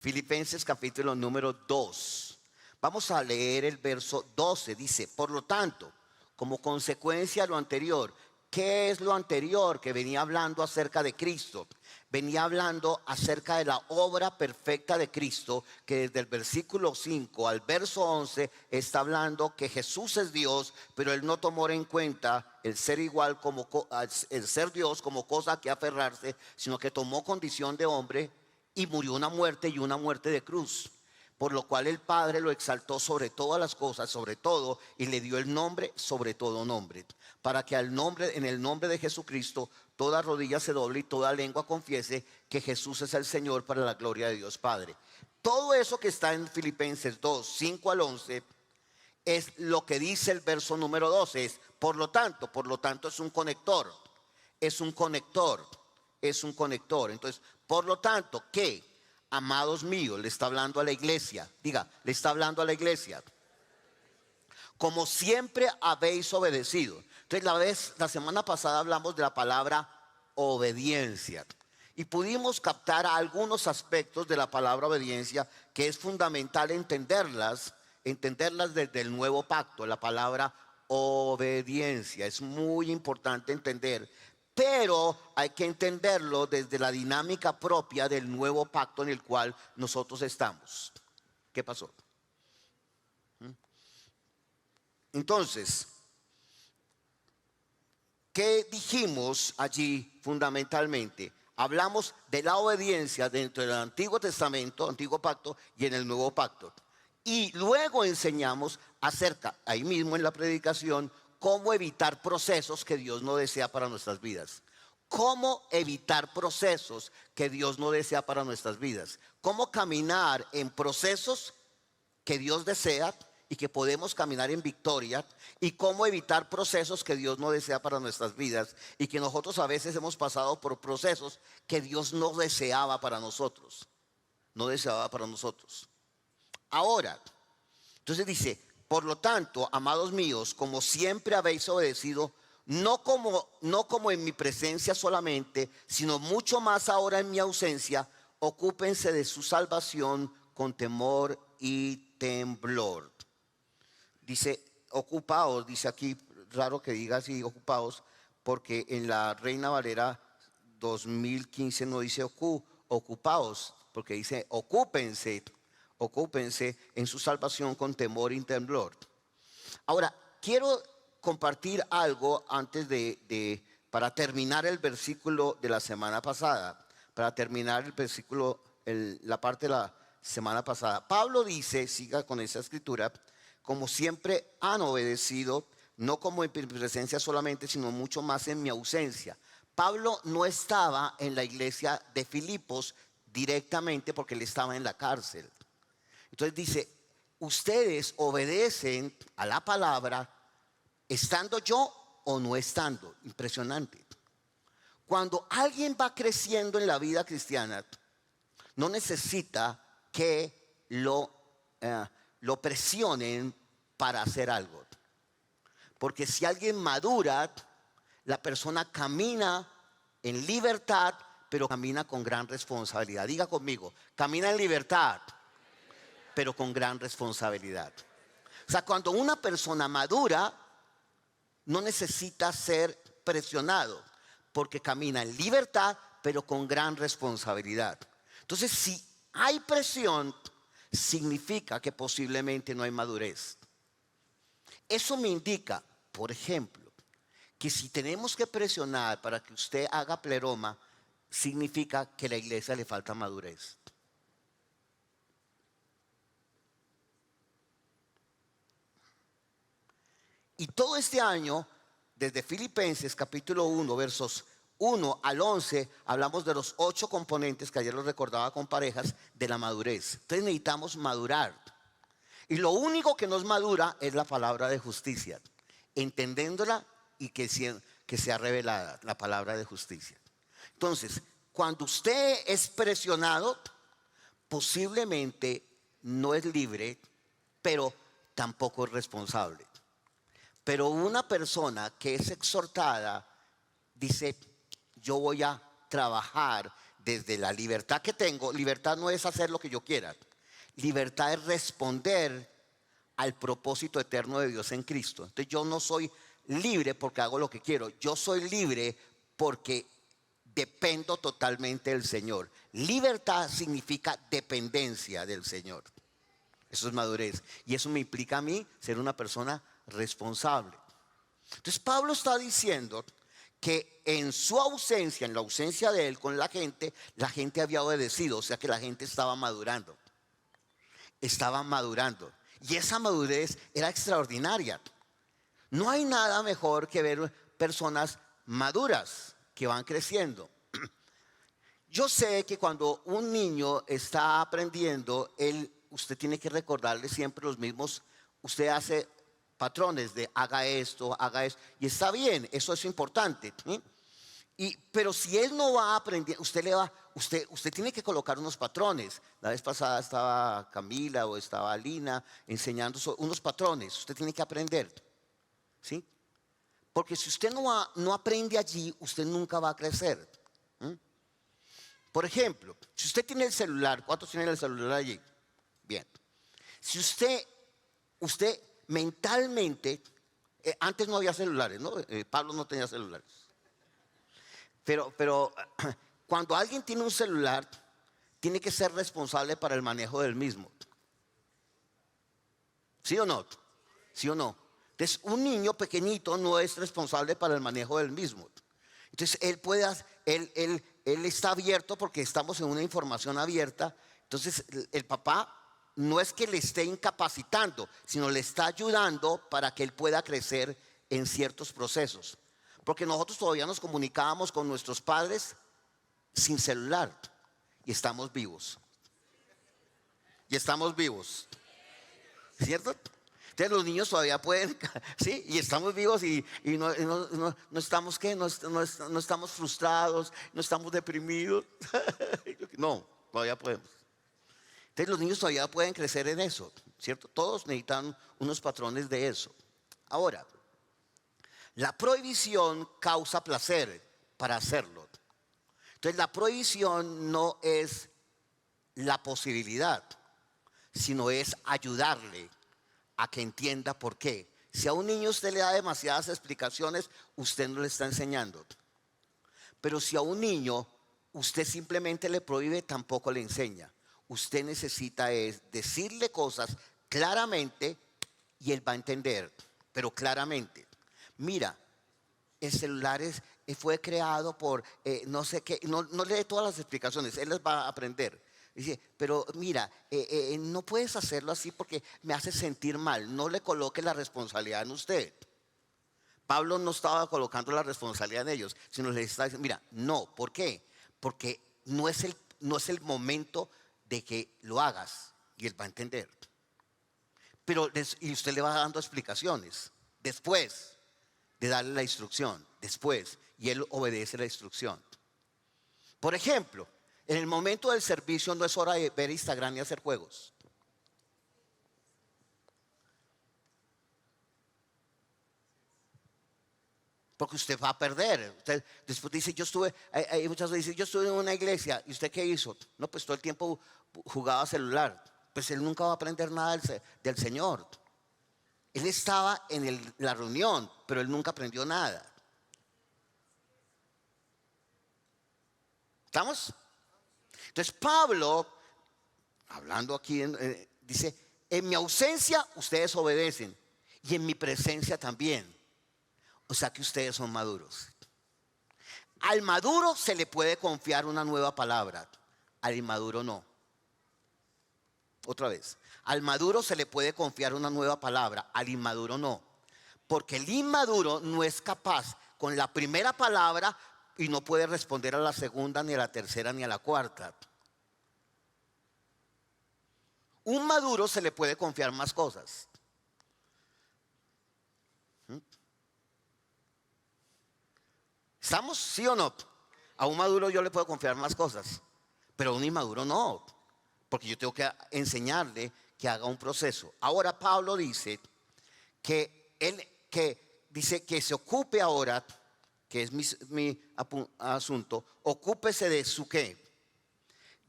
Filipenses capítulo número 2. Vamos a leer el verso 12. Dice, por lo tanto, como consecuencia de lo anterior. ¿Qué es lo anterior? Que venía hablando acerca de Cristo. Venía hablando acerca de la obra perfecta de Cristo, que desde el versículo 5 al verso 11 está hablando que Jesús es Dios, pero Él no tomó en cuenta el ser igual como el ser Dios como cosa que aferrarse, sino que tomó condición de hombre y murió una muerte y una muerte de cruz. Por lo cual el Padre lo exaltó sobre todas las cosas, sobre todo, y le dio el nombre sobre todo nombre, para que en el nombre de Jesucristo toda rodilla se doble y toda lengua confiese que Jesús es el Señor, para la gloria de Dios Padre. Todo eso que está en Filipenses 2, 5 al 11 es lo que dice el verso número 12. Es por lo tanto es un conector, es un conector, es un conector. Entonces, por lo tanto, ¿qué? Amados míos, le está hablando a la iglesia. Diga, le está hablando a la iglesia. Como siempre habéis obedecido. Entonces, la semana pasada hablamos de la palabra obediencia. Y pudimos captar algunos aspectos de la palabra obediencia que es fundamental entenderlas desde el nuevo pacto. La palabra obediencia es muy importante entender. Pero hay que entenderlo desde la dinámica propia del nuevo pacto en el cual nosotros estamos. ¿Qué pasó? Entonces, ¿qué dijimos allí fundamentalmente? Hablamos de la obediencia dentro del Antiguo Testamento, Antiguo Pacto, y en el Nuevo Pacto. Y luego enseñamos acerca, ahí mismo en la predicación, cómo evitar procesos que Dios no desea para nuestras vidas. Cómo evitar procesos que Dios no desea para nuestras vidas. Cómo caminar en procesos que Dios desea y que podemos caminar en victoria. Y cómo evitar procesos que Dios no desea para nuestras vidas. Y que nosotros a veces hemos pasado por procesos que Dios no deseaba para nosotros. No deseaba para nosotros. Ahora, entonces dice, por lo tanto, amados míos, como siempre habéis obedecido, no como en mi presencia solamente, sino mucho más ahora en mi ausencia, ocúpense de su salvación con temor y temblor. Dice, ocupaos, dice aquí, raro que diga así, ocupaos, porque en la Reina Valera 2015 no dice ocupaos, porque dice ocúpense en su salvación con temor y temblor. Ahora, quiero compartir algo antes para terminar el versículo de la semana pasada, para terminar el versículo, la parte de la semana pasada. Pablo dice, siga con esa escritura, como siempre han obedecido, no como en mi presencia solamente, sino mucho más en mi ausencia. Pablo no estaba en la iglesia de Filipos directamente porque él estaba en la cárcel. Entonces dice, ustedes obedecen a la palabra estando yo o no estando. Impresionante. Cuando alguien va creciendo en la vida cristiana, no necesita que lo presionen para hacer algo. Porque si alguien madura, la persona camina en libertad, pero camina con gran responsabilidad. Diga conmigo, camina en libertad, pero con gran responsabilidad. O sea, cuando una persona madura, no necesita ser presionado, porque camina en libertad, pero con gran responsabilidad. Entonces, si hay presión, significa que posiblemente no hay madurez. Eso me indica, por ejemplo, que si tenemos que presionar para que usted haga pleroma, significa que a la iglesia le falta madurez. Y todo este año, desde Filipenses capítulo 1, versos 1 al 11, hablamos de los 8 componentes que ayer los recordaba con parejas de la madurez. Entonces necesitamos madurar. Y lo único que nos madura es la palabra de justicia, entendiéndola y que sea revelada la palabra de justicia. Entonces, cuando usted es presionado, posiblemente no es libre, pero tampoco es responsable. Pero una persona que es exhortada dice, yo voy a trabajar, desde la libertad que tengo. Libertad no es hacer lo que yo quiera. Libertad es responder al propósito eterno de Dios en Cristo. Entonces yo no soy libre porque hago lo que quiero. Yo soy libre porque dependo totalmente del Señor. Libertad significa dependencia del Señor. Eso es madurez. Y eso me implica a mí ser una persona responsable. Entonces Pablo está diciendo que en su ausencia, en la ausencia de él con la gente había obedecido. O sea que la gente estaba madurando. Estaba madurando. Y esa madurez era extraordinaria. No hay nada mejor que ver personas maduras que van creciendo. Yo sé que cuando un niño está aprendiendo, usted tiene que recordarle siempre los mismos. Usted hace patrones de haga esto, y está bien, eso es importante, ¿sí? Pero si él no va a aprender, usted tiene que colocar unos patrones. La vez pasada estaba Camila o estaba Lina enseñando unos patrones. Usted tiene que aprender, ¿sí? Porque si usted no aprende allí, usted nunca va a crecer. Por ejemplo, si usted tiene el celular, ¿cuántos tienen el celular allí? Bien. Si usted mentalmente, antes no había celulares, ¿no? Pablo no tenía celulares. Pero cuando alguien tiene un celular, tiene que ser responsable para el manejo del mismo. ¿Sí o no? ¿Sí o no? Entonces, un niño pequeñito no es responsable para el manejo del mismo. Entonces, él está abierto porque estamos en una información abierta. Entonces, el papá no es que le esté incapacitando, sino le está ayudando para que él pueda crecer en ciertos procesos. Porque nosotros todavía nos comunicábamos con nuestros padres sin celular y estamos vivos. Y estamos vivos, ¿cierto? Entonces los niños todavía pueden, ¿sí? Y estamos vivos y no estamos, ¿qué? No estamos frustrados, no estamos deprimidos. No, todavía podemos. Entonces los niños todavía pueden crecer en eso, ¿cierto? Todos necesitan unos patrones de eso. Ahora, la prohibición causa placer para hacerlo. Entonces la prohibición no es la posibilidad, sino es ayudarle a que entienda por qué. Si a un niño usted le da demasiadas explicaciones, usted no le está enseñando. Pero si a un niño usted simplemente le prohíbe, tampoco le enseña. Usted necesita es decirle cosas claramente y él va a entender, pero claramente. Mira, el celular fue creado por no sé qué, no lee todas las explicaciones, él les va a aprender. Dice, pero mira, no puedes hacerlo así porque me hace sentir mal. No le coloque la responsabilidad en usted. Pablo no estaba colocando la responsabilidad en ellos, sino les estaba diciendo, mira, no, ¿por qué? Porque no es el momento de que lo hagas y él va a entender. Y usted le va dando explicaciones después de darle la instrucción, después, y él obedece la instrucción. Por ejemplo, en el momento del servicio no es hora de ver Instagram y hacer juegos. Porque usted va a perder. Usted después dice, hay muchas veces dice, yo estuve en una iglesia, ¿y usted qué hizo? No, pues todo el tiempo jugaba celular. Pues él nunca va a aprender nada del Señor. Él estaba en la reunión, pero él nunca aprendió nada. ¿Estamos? Entonces Pablo, hablando aquí, dice, en mi ausencia ustedes obedecen y en mi presencia también. O sea que ustedes son maduros. Al maduro se le puede confiar una nueva palabra, al inmaduro no. Otra vez, al maduro se le puede confiar una nueva palabra, al inmaduro no. Porque el inmaduro no es capaz con la primera palabra y no puede responder a la segunda, ni a la tercera, ni a la cuarta. Un maduro se le puede confiar más cosas. ¿Estamos? ¿Sí o no? A un maduro yo le puedo confiar más cosas, pero a un inmaduro no, porque yo tengo que enseñarle que haga un proceso. Ahora Pablo dice que dice que se ocupe ahora, que es mi asunto, ocúpese de su ¿qué?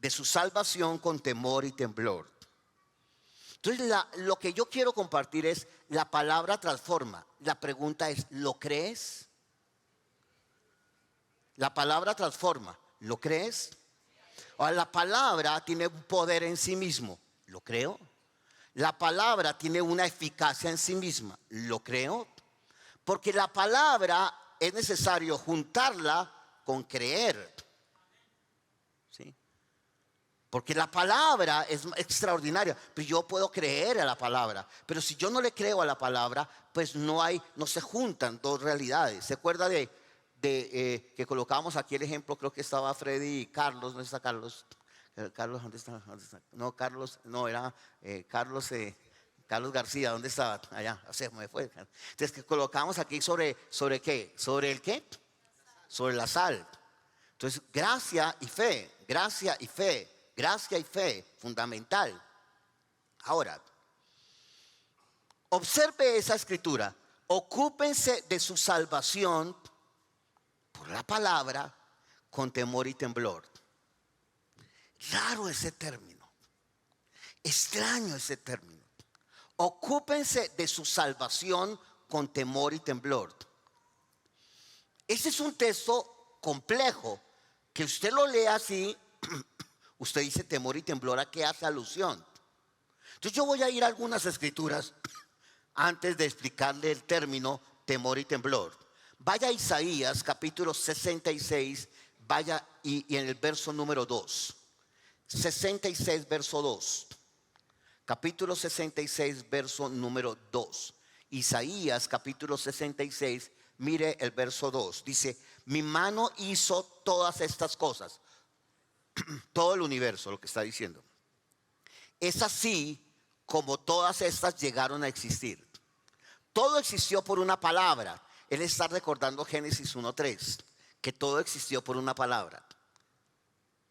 de su salvación con temor y temblor. Entonces lo que yo quiero compartir es: la palabra transforma. La pregunta es: ¿lo crees? La palabra transforma. ¿Lo crees? Ahora, la palabra tiene un poder en sí mismo. ¿Lo creo? La palabra tiene una eficacia en sí misma. ¿Lo creo? Porque la palabra es necesario juntarla con creer. ¿Sí? Porque la palabra es extraordinaria. Pero yo puedo creer a la palabra. Pero si yo no le creo a la palabra, pues no se juntan dos realidades. ¿Se acuerda de que colocábamos aquí el ejemplo? Creo que estaba Freddy y Carlos. ¿Dónde está Carlos? Carlos, ¿dónde está? No, Carlos, no, era Carlos García. ¿Dónde estaba? Allá, se me fue. Entonces, que colocamos aquí sobre ¿qué? ¿Sobre el qué? Sobre la sal. Entonces, gracia y fe, gracia y fe, gracia y fe, fundamental. Ahora, observe esa escritura: ocúpense de su salvación por la palabra con temor y temblor. Raro ese término, extraño ese término. Ocúpense de su salvación con temor y temblor. Este es un texto complejo, que usted lo lea así, usted dice temor y temblor, ¿a qué hace alusión? Entonces yo voy a ir a algunas escrituras antes de explicarle el término temor y temblor. Vaya a Isaías capítulo 66, vaya y en el verso número 2. 66 verso 2. Capítulo 66 verso número 2. Isaías capítulo 66, mire el verso 2. Dice: mi mano hizo todas estas cosas. Todo el universo, lo que está diciendo. Es así como todas estas llegaron a existir. Todo existió por una palabra. Él está recordando Génesis 1:3, que todo existió por una palabra.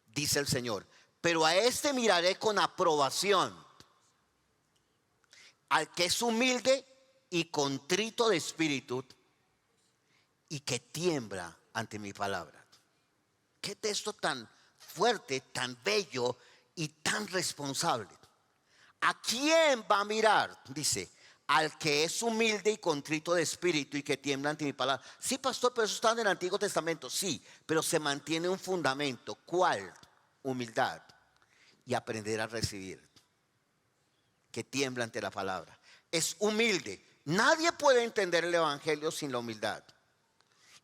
Dice el Señor: pero a este miraré con aprobación, al que es humilde y contrito de espíritu y que tiembla ante mi palabra. Qué texto tan fuerte, tan bello y tan responsable. ¿A quién va a mirar? Dice: al que es humilde y contrito de espíritu y que tiembla ante mi palabra. Sí, pastor, pero eso está en el Antiguo Testamento. Sí, pero se mantiene un fundamento. ¿Cuál? Humildad y aprender a recibir. Que tiembla ante la palabra. Es humilde. Nadie puede entender el evangelio sin la humildad.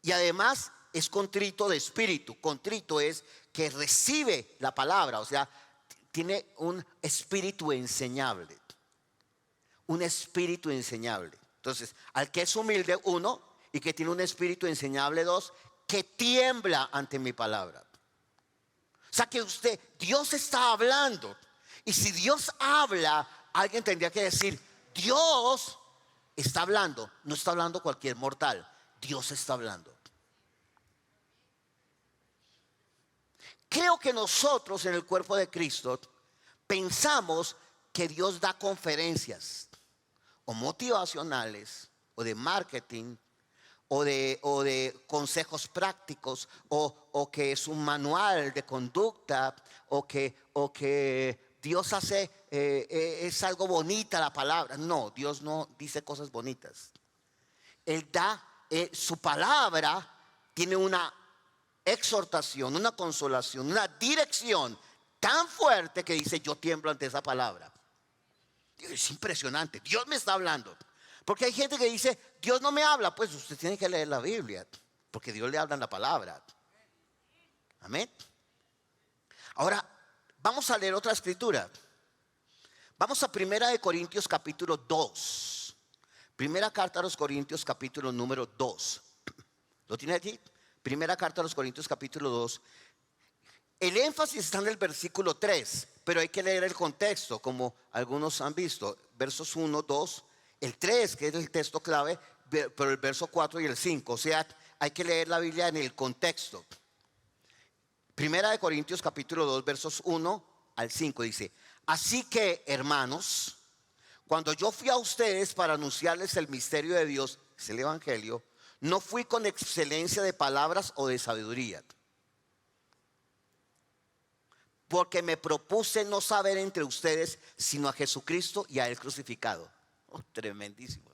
Y además es contrito de espíritu. Contrito es que recibe la palabra, o sea, tiene un espíritu enseñable. Un espíritu enseñable. Entonces, al que es humilde, uno, y que tiene un espíritu enseñable, dos, que tiembla ante mi palabra. O sea que Dios está hablando. Y si Dios habla, alguien tendría que decir: Dios está hablando. No está hablando cualquier mortal, Dios está hablando. Creo que nosotros en el cuerpo de Cristo pensamos que Dios da conferencias o motivacionales o de marketing o de consejos prácticos o que es un manual de conducta o que Dios hace, es algo bonita la palabra. No, Dios no dice cosas bonitas. Él da, su palabra tiene una exhortación, una consolación, una dirección tan fuerte que dice: yo tiemblo ante esa palabra. Es impresionante, Dios me está hablando. Porque hay gente que dice: Dios no me habla. Pues usted tiene que leer la Biblia, porque Dios le habla en la palabra. Amén. Ahora vamos a leer otra escritura. Vamos a 1 Corintios capítulo 2. Primera carta a los Corintios capítulo número 2. ¿Lo tiene aquí? Primera carta a los Corintios capítulo 2. El énfasis está en el versículo 3, pero hay que leer el contexto, como algunos han visto. Versos 1, 2, el 3, que es el texto clave, pero el verso 4 y el 5. O sea, hay que leer la Biblia en el contexto. Primera de Corintios capítulo 2, versos 1 al 5 dice: así que, hermanos, cuando yo fui a ustedes para anunciarles el misterio de Dios, es el evangelio, no fui con excelencia de palabras o de sabiduría, porque me propuse no saber entre ustedes sino a Jesucristo y a Él crucificado. Oh, tremendísimo.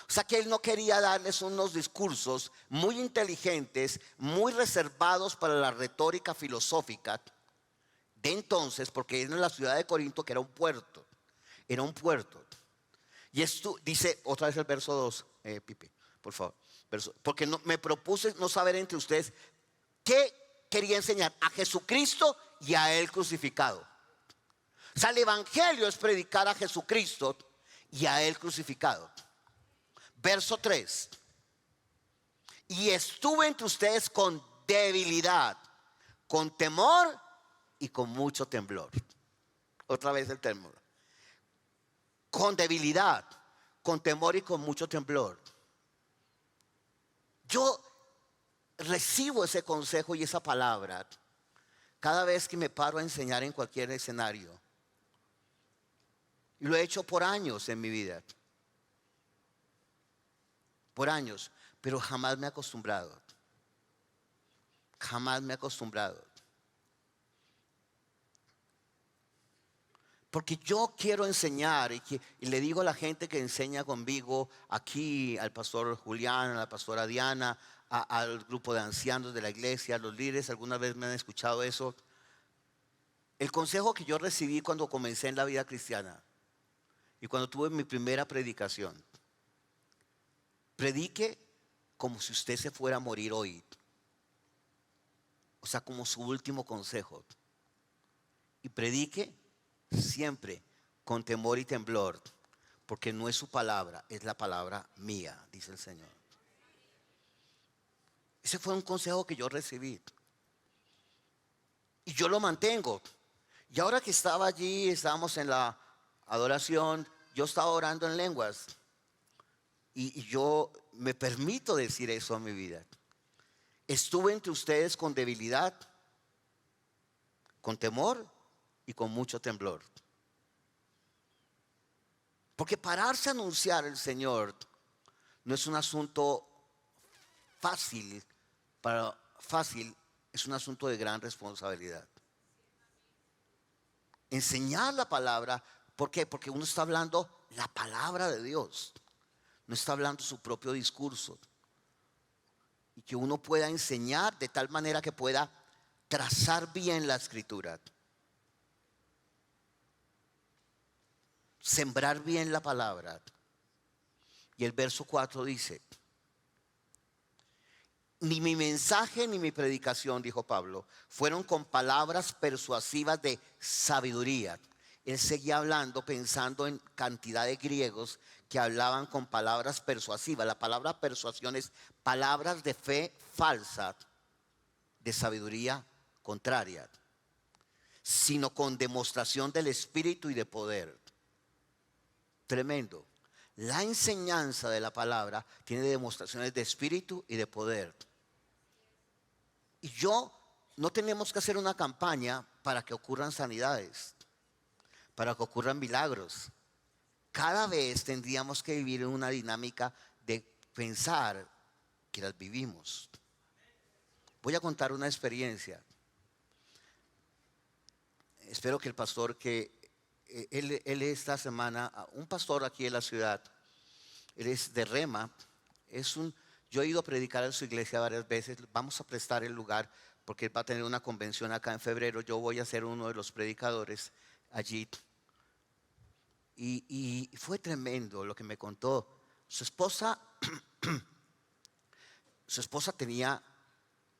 O sea que Él no quería darles unos discursos muy inteligentes, muy reservados para la retórica filosófica de entonces, porque era en la ciudad de Corinto, que era un puerto. Era un puerto. Y esto dice otra vez el verso 2, Pipe, por favor. Porque me propuse no saber entre ustedes qué quería enseñar, a Jesucristo y a Él crucificado. O sea, el evangelio es predicar a Jesucristo y a Él crucificado. Verso 3. Y estuve entre ustedes con debilidad, con temor y con mucho temblor. Otra vez el temor. Con debilidad, con temor y con mucho temblor. Yo recibo ese consejo y esa palabra cada vez que me paro a enseñar en cualquier escenario. Y lo he hecho por años en mi vida. Por años, pero jamás me he acostumbrado. Jamás me he acostumbrado. Porque yo quiero enseñar y le digo a la gente que enseña conmigo aquí, al pastor Julián, a la pastora Diana, al grupo de ancianos de la iglesia, a los líderes, alguna vez me han escuchado eso. El consejo que yo recibí cuando comencé en la vida cristiana y cuando tuve mi primera predicación: predique como si usted se fuera a morir hoy. O sea, como su último consejo. Y predique siempre con temor y temblor, porque no es su palabra, es la palabra mía, dice el Señor. Ese fue un consejo que yo recibí y yo lo mantengo. Y ahora que estaba allí, estábamos en la adoración, yo estaba orando en lenguas y yo me permito decir eso a mi vida. Estuve entre ustedes con debilidad, con temor y con mucho temblor. Porque pararse a anunciar el Señor no es un asunto fácil, es un asunto de gran responsabilidad. Enseñar la palabra, ¿por qué? Porque uno está hablando la palabra de Dios, no está hablando su propio discurso. Y que uno pueda enseñar de tal manera que pueda trazar bien la escritura, sembrar bien la palabra. Y el verso 4 dice: ni mi mensaje ni mi predicación, dijo Pablo, fueron con palabras persuasivas de sabiduría. Él seguía hablando, pensando en cantidad de griegos que hablaban con palabras persuasivas. La palabra persuasión es palabras de fe falsa, de sabiduría contraria, sino con demostración del Espíritu y de poder. Tremendo. La enseñanza de la palabra tiene demostraciones de Espíritu y de poder. Y no tenemos que hacer una campaña para que ocurran sanidades, para que ocurran milagros. Cada vez tendríamos que vivir en una dinámica de pensar que las vivimos. Voy a contar una experiencia. Espero que el pastor él esta semana, un pastor aquí en la ciudad, él es de Rema, yo he ido a predicar en su iglesia varias veces. Vamos a prestar el lugar porque él va a tener una convención acá en febrero. Yo voy a ser uno de los predicadores allí. Y fue tremendo lo que me contó. Su esposa tenía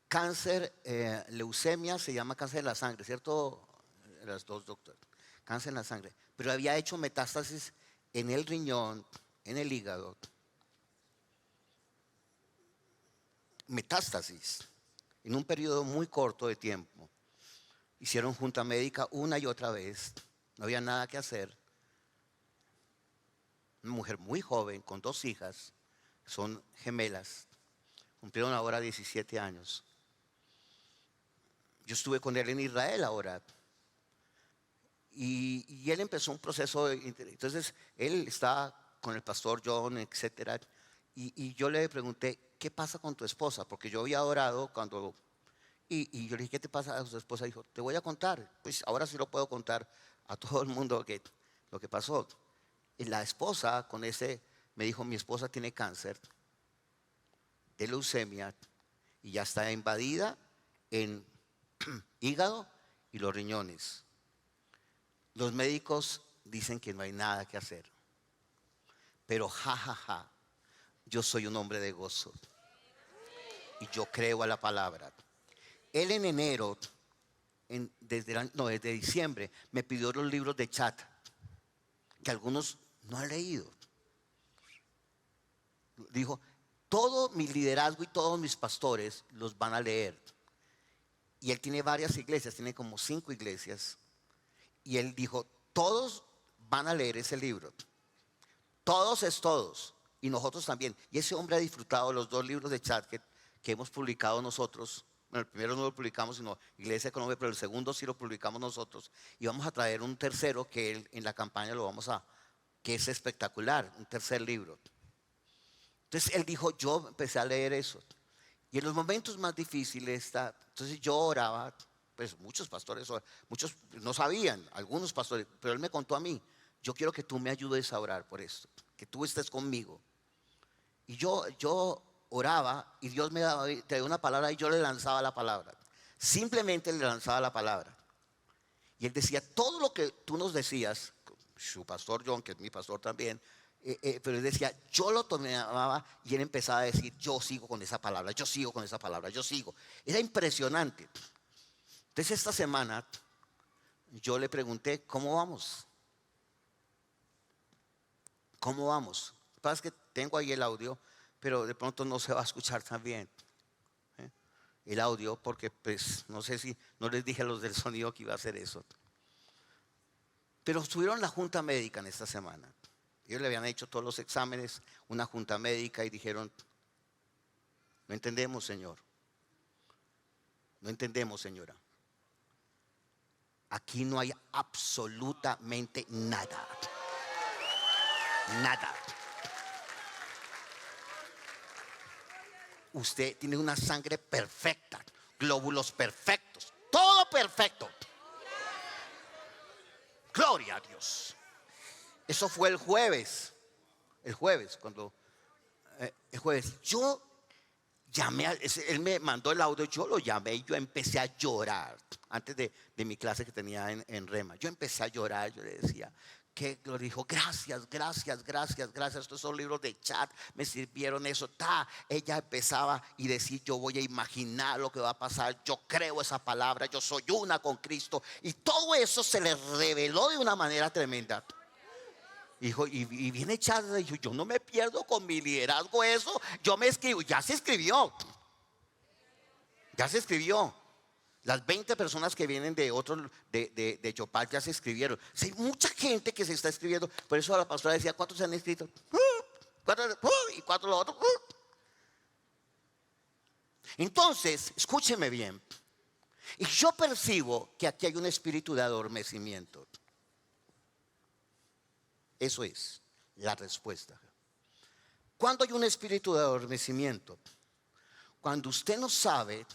cáncer, leucemia, se llama cáncer de la sangre, ¿cierto? Las dos, doctores. Cáncer en la sangre. Pero había hecho metástasis en el riñón, en el hígado. Metástasis en un periodo muy corto de tiempo. Hicieron junta médica una y otra vez. No había nada que hacer. Una mujer muy joven con 2 hijas, son gemelas, cumplieron ahora 17 años. Yo estuve con él en Israel ahora. Y él empezó un proceso. Entonces él está con el pastor John, etcétera. Y yo le pregunté: ¿qué pasa con tu esposa? Porque yo había orado Y yo le dije, ¿qué te pasa? A su esposa dijo, te voy a contar. Pues ahora sí lo puedo contar a todo el mundo lo que pasó. Y la esposa con ese me dijo, mi esposa tiene cáncer de leucemia y ya está invadida en hígado y los riñones. Los médicos dicen que no hay nada que hacer. Pero yo soy un hombre de gozo y yo creo a la palabra. Él en enero, desde diciembre, me pidió los libros de chat, que algunos no han leído. Dijo, todo mi liderazgo y todos mis pastores los van a leer. Y él tiene varias iglesias, tiene como 5 iglesias. Y él dijo, todos van a leer ese libro. Todos es todos. Y nosotros también. Y ese hombre ha disfrutado los 2 libros de chat que hemos publicado nosotros. Bueno, el primero no lo publicamos, sino Iglesia Colombia, pero el segundo sí lo publicamos nosotros. Y vamos a traer un tercero que él, en la campaña que es espectacular, un tercer libro. Entonces él dijo, yo empecé a leer eso. Y en los momentos más difíciles, entonces yo oraba, pues muchos pastores, muchos no sabían, algunos pastores, pero él me contó a mí, yo quiero que tú me ayudes a orar por esto, que tú estés conmigo. Y yo oraba y Dios me traía una palabra y yo le lanzaba la palabra. Simplemente le lanzaba la palabra. Y él decía, todo lo que tú nos decías, su pastor John, que es mi pastor también, pero él decía, yo lo tomaba y él empezaba a decir, yo sigo con esa palabra, yo sigo con esa palabra, yo sigo. Era impresionante. Entonces esta semana yo le pregunté, ¿cómo vamos? ¿Cómo vamos? Lo que pasa es que tengo ahí el audio, pero de pronto no se va a escuchar tan bien el audio, porque pues no sé si, no les dije a los del sonido que iba a hacer eso. Pero estuvieron la junta médica en esta semana. Ellos le habían hecho todos los exámenes, una junta médica, y dijeron, no entendemos, señor. No entendemos, señora. Aquí no hay absolutamente nada. Nada. Usted tiene una sangre perfecta, glóbulos perfectos, todo perfecto. Gloria a Dios. Eso fue el jueves. El jueves, yo llamé, él me mandó el audio, yo lo llamé y yo empecé a llorar. Antes de mi clase que tenía en Rema, yo empecé a llorar, yo le decía, que lo dijo, gracias. Estos son libros de chat, me sirvieron eso. Ella empezaba y decía, yo voy a imaginar lo que va a pasar, yo creo esa palabra, yo soy una con Cristo. Y todo eso se le reveló de una manera tremenda. Dijo, y viene chat, dijo, yo no me pierdo con mi liderazgo eso, yo me escribo, ya se escribió. Las 20 personas que vienen de otros, de Yopal ya se escribieron. Hay mucha gente que se está escribiendo. Por eso la pastora decía, ¿cuántos se han escrito? ¿Y cuántos los otros? Entonces, escúcheme bien. Y yo percibo que aquí hay un espíritu de adormecimiento. Eso es la respuesta. ¿Cuándo hay un espíritu de adormecimiento? Cuando usted no sabe,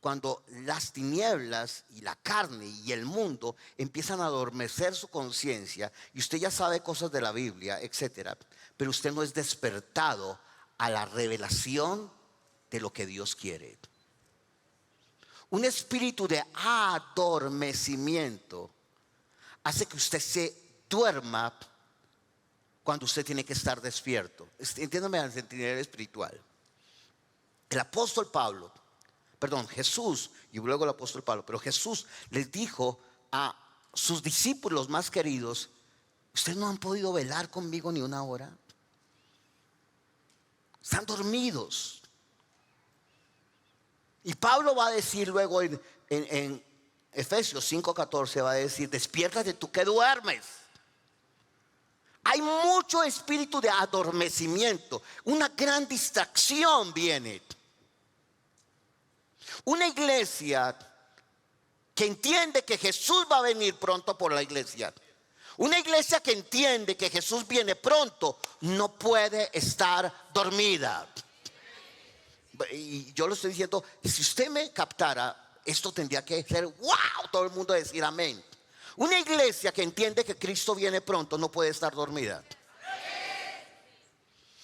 cuando las tinieblas y la carne y el mundo empiezan a adormecer su conciencia y usted ya sabe cosas de la Biblia, etcétera, pero usted no es despertado a la revelación de lo que Dios quiere. Un espíritu de adormecimiento hace que usted se duerma cuando usted tiene que estar despierto. Entiéndame al sentido espiritual. El apóstol Jesús, y luego el apóstol Pablo, pero Jesús les dijo a sus discípulos más queridos, ustedes no han podido velar conmigo ni una hora. Están dormidos. Y Pablo va a decir luego en Efesios 5:14, va a decir, despiértate tú que duermes. Hay mucho espíritu de adormecimiento. Una gran distracción viene. Una iglesia que entiende que Jesús va a venir pronto por la iglesia. Una iglesia que entiende que Jesús viene pronto no puede estar dormida. Y yo lo estoy diciendo, si usted me captara, esto tendría que ser wow, todo el mundo decir amén. Una iglesia que entiende que Cristo viene pronto no puede estar dormida,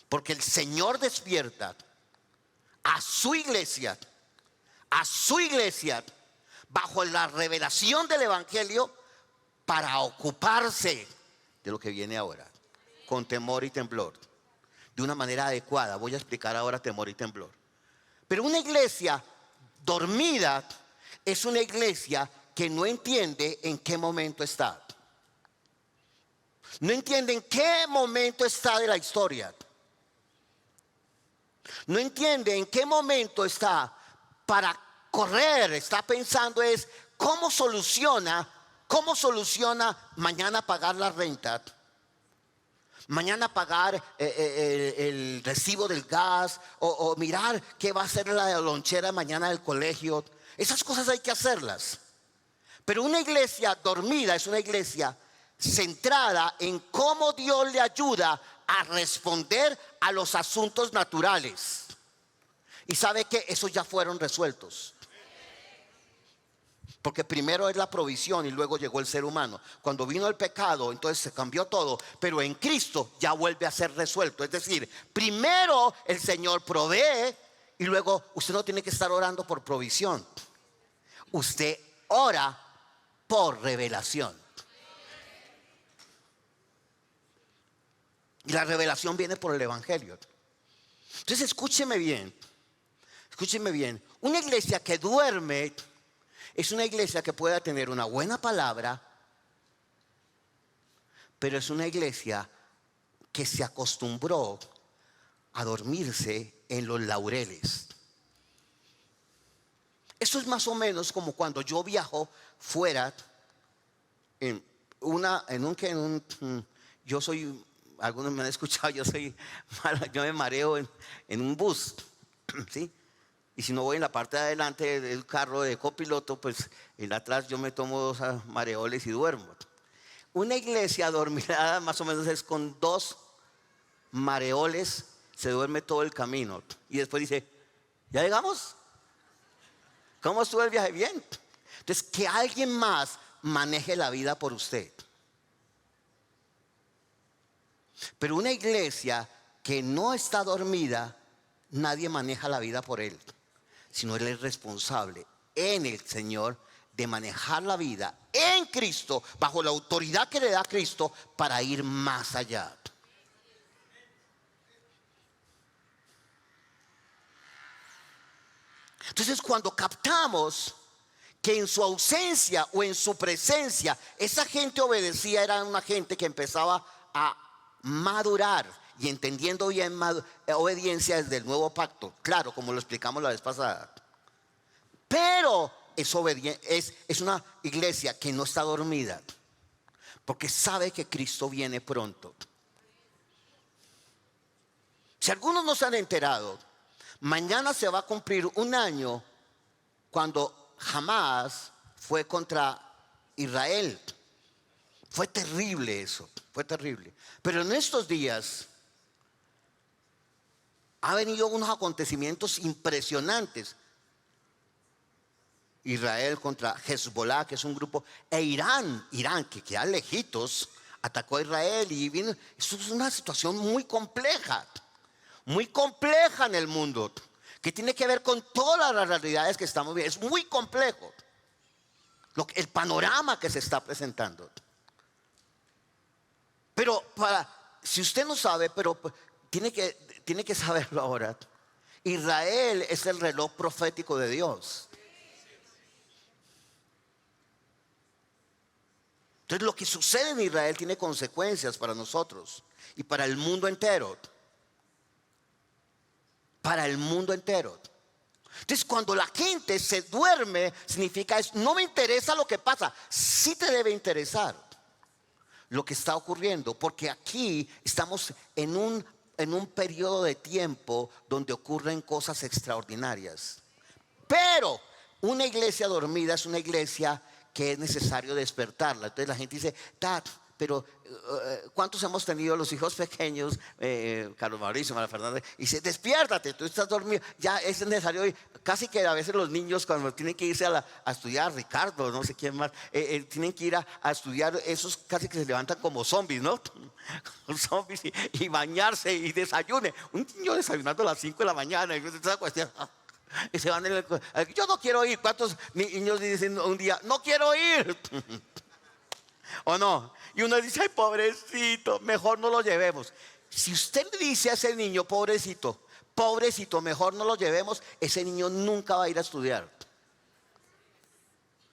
porque el Señor despierta a su iglesia bajo la revelación del evangelio para ocuparse de lo que viene ahora, con temor y temblor, de una manera adecuada. Voy a explicar ahora temor y temblor. Pero una iglesia dormida es una iglesia que no entiende en qué momento está. No entiende en qué momento está de la historia. No entiende en qué momento está para correr. Está pensando es cómo soluciona mañana pagar la renta, mañana pagar el recibo del gas, o mirar qué va a hacer la lonchera mañana del colegio. Esas cosas hay que hacerlas. Pero una iglesia dormida es una iglesia centrada en cómo Dios le ayuda a responder a los asuntos naturales. Y sabe que esos ya fueron resueltos. Porque primero es la provisión y luego llegó el ser humano. Cuando vino el pecado, entonces se cambió todo. Pero en Cristo ya vuelve a ser resuelto. Es decir, primero el Señor provee y luego usted no tiene que estar orando por provisión. Usted ora por revelación. Y la revelación viene por el evangelio. Entonces escúcheme bien. Una iglesia que duerme es una iglesia que pueda tener una buena palabra, pero es una iglesia que se acostumbró a dormirse en los laureles. Eso es más o menos como cuando yo viajo fuera yo soy, algunos me han escuchado, yo me mareo en un bus, ¿sí? Y si no voy en la parte de adelante del carro de copiloto, pues en atrás yo me tomo 2 mareoles y duermo. Una iglesia dormida más o menos es con 2 mareoles, se duerme todo el camino. Y después dice, ¿ya llegamos? ¿Cómo estuvo el viaje? Bien. Entonces, que alguien más maneje la vida por usted. Pero una iglesia que no está dormida, nadie maneja la vida por él, sino él es responsable en el Señor de manejar la vida en Cristo, bajo la autoridad que le da Cristo, para ir más allá. Entonces, cuando captamos que en su ausencia o en su presencia esa gente obedecía, era una gente que empezaba a madurar y entendiendo bien obediencia desde el nuevo pacto, claro, como lo explicamos la vez pasada. Pero es una iglesia que no está dormida, porque sabe que Cristo viene pronto. Si algunos no se han enterado, mañana se va a cumplir 1 año cuando Hamás fue contra Israel. Fue terrible eso, fue terrible. Pero en estos días ha venido unos acontecimientos impresionantes. Israel contra Hezbollah, que es un grupo, e Irán que queda lejitos, atacó a Israel y vino. Eso es una situación muy compleja en el mundo, que tiene que ver con todas las realidades que estamos viendo. Es muy complejo el panorama que se está presentando. Pero si usted no sabe, pero tiene que saberlo ahora. Israel es el reloj profético de Dios. Entonces lo que sucede en Israel tiene consecuencias para nosotros y para el mundo entero. Para el mundo entero. Entonces cuando la gente se duerme, significa no me interesa lo que pasa. Sí te debe interesar lo que está ocurriendo, porque aquí estamos en un periodo de tiempo donde ocurren cosas extraordinarias. Pero una iglesia dormida es una iglesia que es necesario despertarla. Entonces la gente dice, pero ¿cuántos hemos tenido los hijos pequeños? Carlos Mauricio, María Fernanda, y dice, despiértate, tú estás dormido, ya es necesario ir. Casi que a veces los niños cuando tienen que irse a estudiar, Ricardo, no sé quién más, tienen que ir a estudiar, esos casi que se levantan como zombies, ¿no? Como zombies y bañarse y desayune. Un niño desayunando a las 5 de la mañana y esa cuestión. Y se van yo no quiero ir. ¿Cuántos niños dicen un día, no quiero ir? ¿O no? Y uno dice, ay, pobrecito, mejor no lo llevemos. Si usted le dice a ese niño, pobrecito, pobrecito, mejor no lo llevemos, ese niño nunca va a ir a estudiar.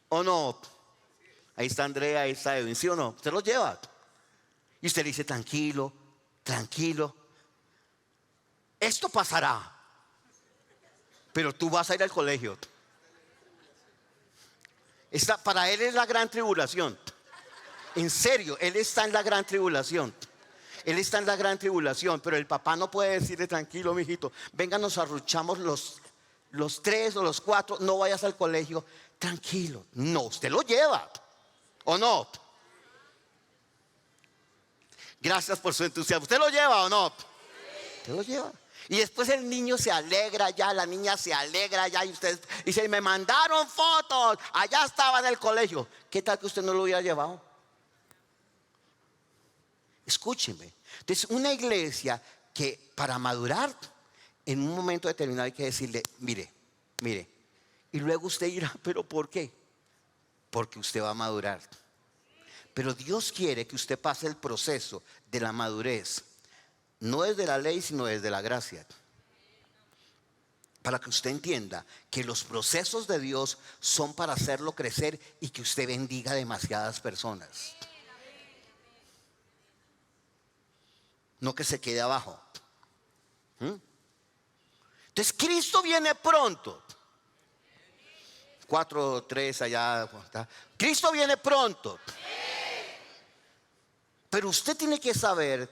¿O no? Ahí está Andrea, ahí está Edwin, ¿sí o no? Usted lo lleva. Y usted le dice, tranquilo, tranquilo. Esto pasará, pero tú vas a ir al colegio. Para él es la gran tribulación. En serio, él está en la gran tribulación. Él está en la gran tribulación, pero el papá no puede decirle, tranquilo, mijito, venga, nos arruchamos los 3 o los 4, no vayas al colegio, tranquilo. No, usted lo lleva, ¿o no? Gracias por su entusiasmo. ¿Usted lo lleva o no? Usted lo lleva. Y después el niño se alegra ya, la niña se alegra ya, y usted dice, me mandaron fotos, allá estaba en el colegio. ¿Qué tal que usted no lo hubiera llevado? Escúcheme. Entonces, una iglesia que para madurar, en un momento determinado hay que decirle, mire, mire. Y luego usted dirá, ¿pero por qué? Porque usted va a madurar. Pero Dios quiere que usted pase el proceso de la madurez, no desde la ley, sino desde la gracia. Para que usted entienda que los procesos de Dios son para hacerlo crecer y que usted bendiga a demasiadas personas. No que se quede abajo. Entonces Cristo viene pronto. 4, 3 allá. Cristo viene pronto. Pero usted tiene que saber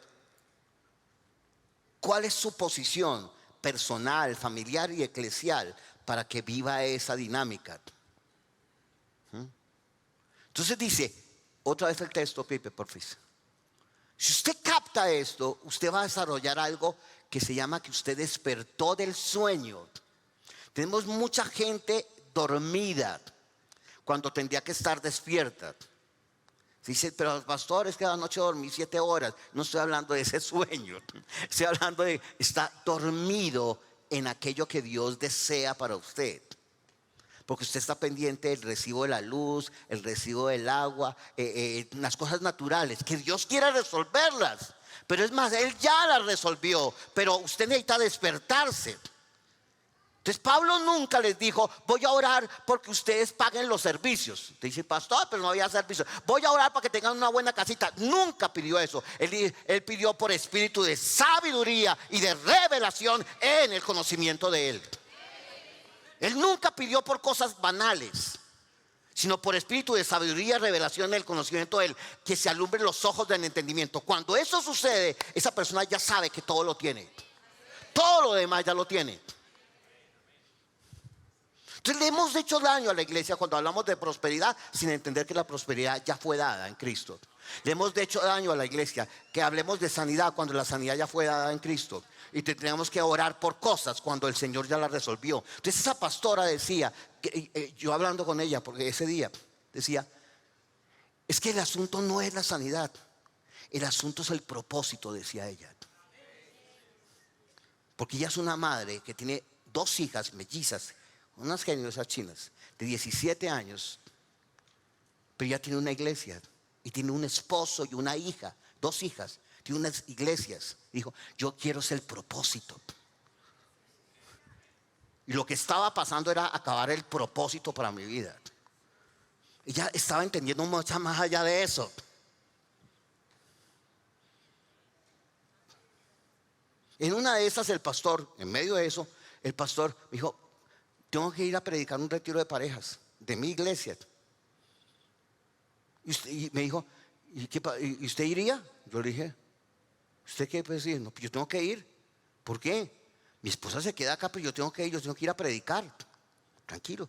cuál es su posición personal, familiar y eclesial para que viva esa dinámica. Entonces dice, otra vez el texto, Pipe, por favor. Si usted capta esto, usted va a desarrollar algo que se llama que usted despertó del sueño. Tenemos mucha gente dormida cuando tendría que estar despierta. Dice, pero pastor, es que anoche dormí 7 horas. No estoy hablando de ese sueño. Estoy hablando de estar dormido en aquello que Dios desea para usted. Porque usted está pendiente del recibo de la luz, el recibo del agua, las cosas naturales, que Dios quiere resolverlas. Pero es más, Él ya las resolvió, pero usted necesita despertarse. Entonces Pablo nunca les dijo, voy a orar porque ustedes paguen los servicios. Te dice, pastor, pero no había servicios. Voy a orar para que tengan una buena casita. Nunca pidió eso. Él pidió por espíritu de sabiduría y de revelación en el conocimiento de Él. Él nunca pidió por cosas banales, sino por espíritu de sabiduría, revelación en el conocimiento de Él, que se alumbren los ojos del entendimiento. Cuando eso sucede, esa persona ya sabe que todo lo tiene. Todo lo demás ya lo tiene. Entonces le hemos hecho daño a la iglesia cuando hablamos de prosperidad sin entender que la prosperidad ya fue dada en Cristo. Le hemos hecho daño a la iglesia que hablemos de sanidad cuando la sanidad ya fue dada en Cristo. Y tenemos que orar por cosas cuando el Señor ya las resolvió. Entonces esa pastora decía, yo hablando con ella porque ese día decía, es que el asunto no es la sanidad, el asunto es el propósito, decía ella. Porque ella es una madre que tiene 2 hijas mellizas, unas geniosas chinas de 17 años, pero ya tiene una iglesia y tiene un esposo y una hija, 2 hijas, tiene unas iglesias. Dijo, yo quiero ser el propósito. Y lo que estaba pasando era acabar el propósito para mi vida. Ella estaba entendiendo mucho más allá de eso. En una de esas el pastor, en medio de eso, el pastor me dijo, tengo que ir a predicar un retiro de parejas de mi iglesia. Y me dijo, ¿y usted iría? Yo le dije, ¿usted qué puede decir? No, pues yo tengo que ir. ¿Por qué? Mi esposa se queda acá, pero yo tengo que ir a predicar. Tranquilo.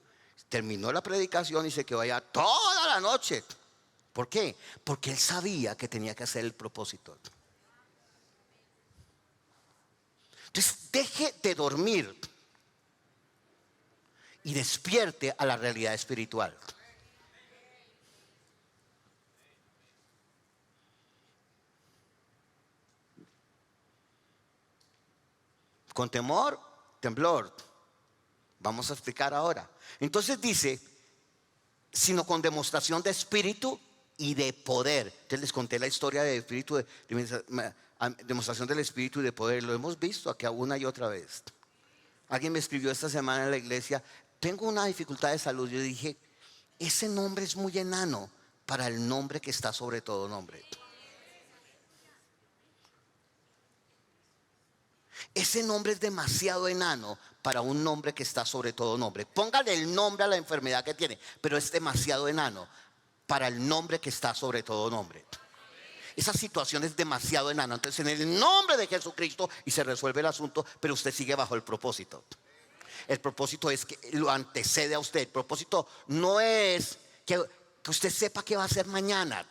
Terminó la predicación y se quedó allá toda la noche ¿Por qué? Porque él sabía que tenía que hacer el propósito. Entonces, deje de dormir y despierte a la realidad espiritual. Con temor, temblor. Vamos a explicar ahora. Entonces dice, sino con demostración de espíritu y de poder. Entonces les conté la historia de espíritu, demostración del espíritu y de poder. Lo hemos visto aquí una y otra vez. Alguien me escribió esta semana en la iglesia: tengo una dificultad de salud. Yo dije, ese nombre es muy enano para el nombre que está sobre todo nombre. Ese nombre es demasiado enano para un nombre que está sobre todo nombre. Póngale el nombre a la enfermedad que tiene, pero es demasiado enano para el nombre que está sobre todo nombre. Esa situación es demasiado enana. Entonces, en el nombre de Jesucristo, y se resuelve el asunto, pero usted sigue bajo el propósito. El propósito es que lo antecede a usted. El propósito no es que usted sepa qué va a hacer mañana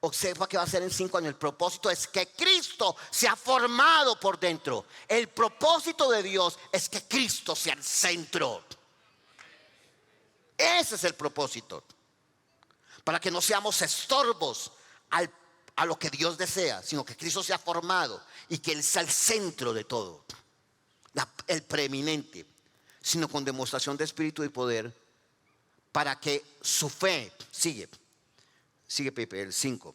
o sepa qué va a hacer en 5 años. El propósito es que Cristo sea formado por dentro. El propósito de Dios es que Cristo sea el centro. Ese es el propósito. Para que no seamos estorbos a lo que Dios desea, sino que Cristo sea formado y que Él sea el centro de todo, el preeminente, sino con demostración de espíritu y poder, para que su fe, sigue Pepe, el 5,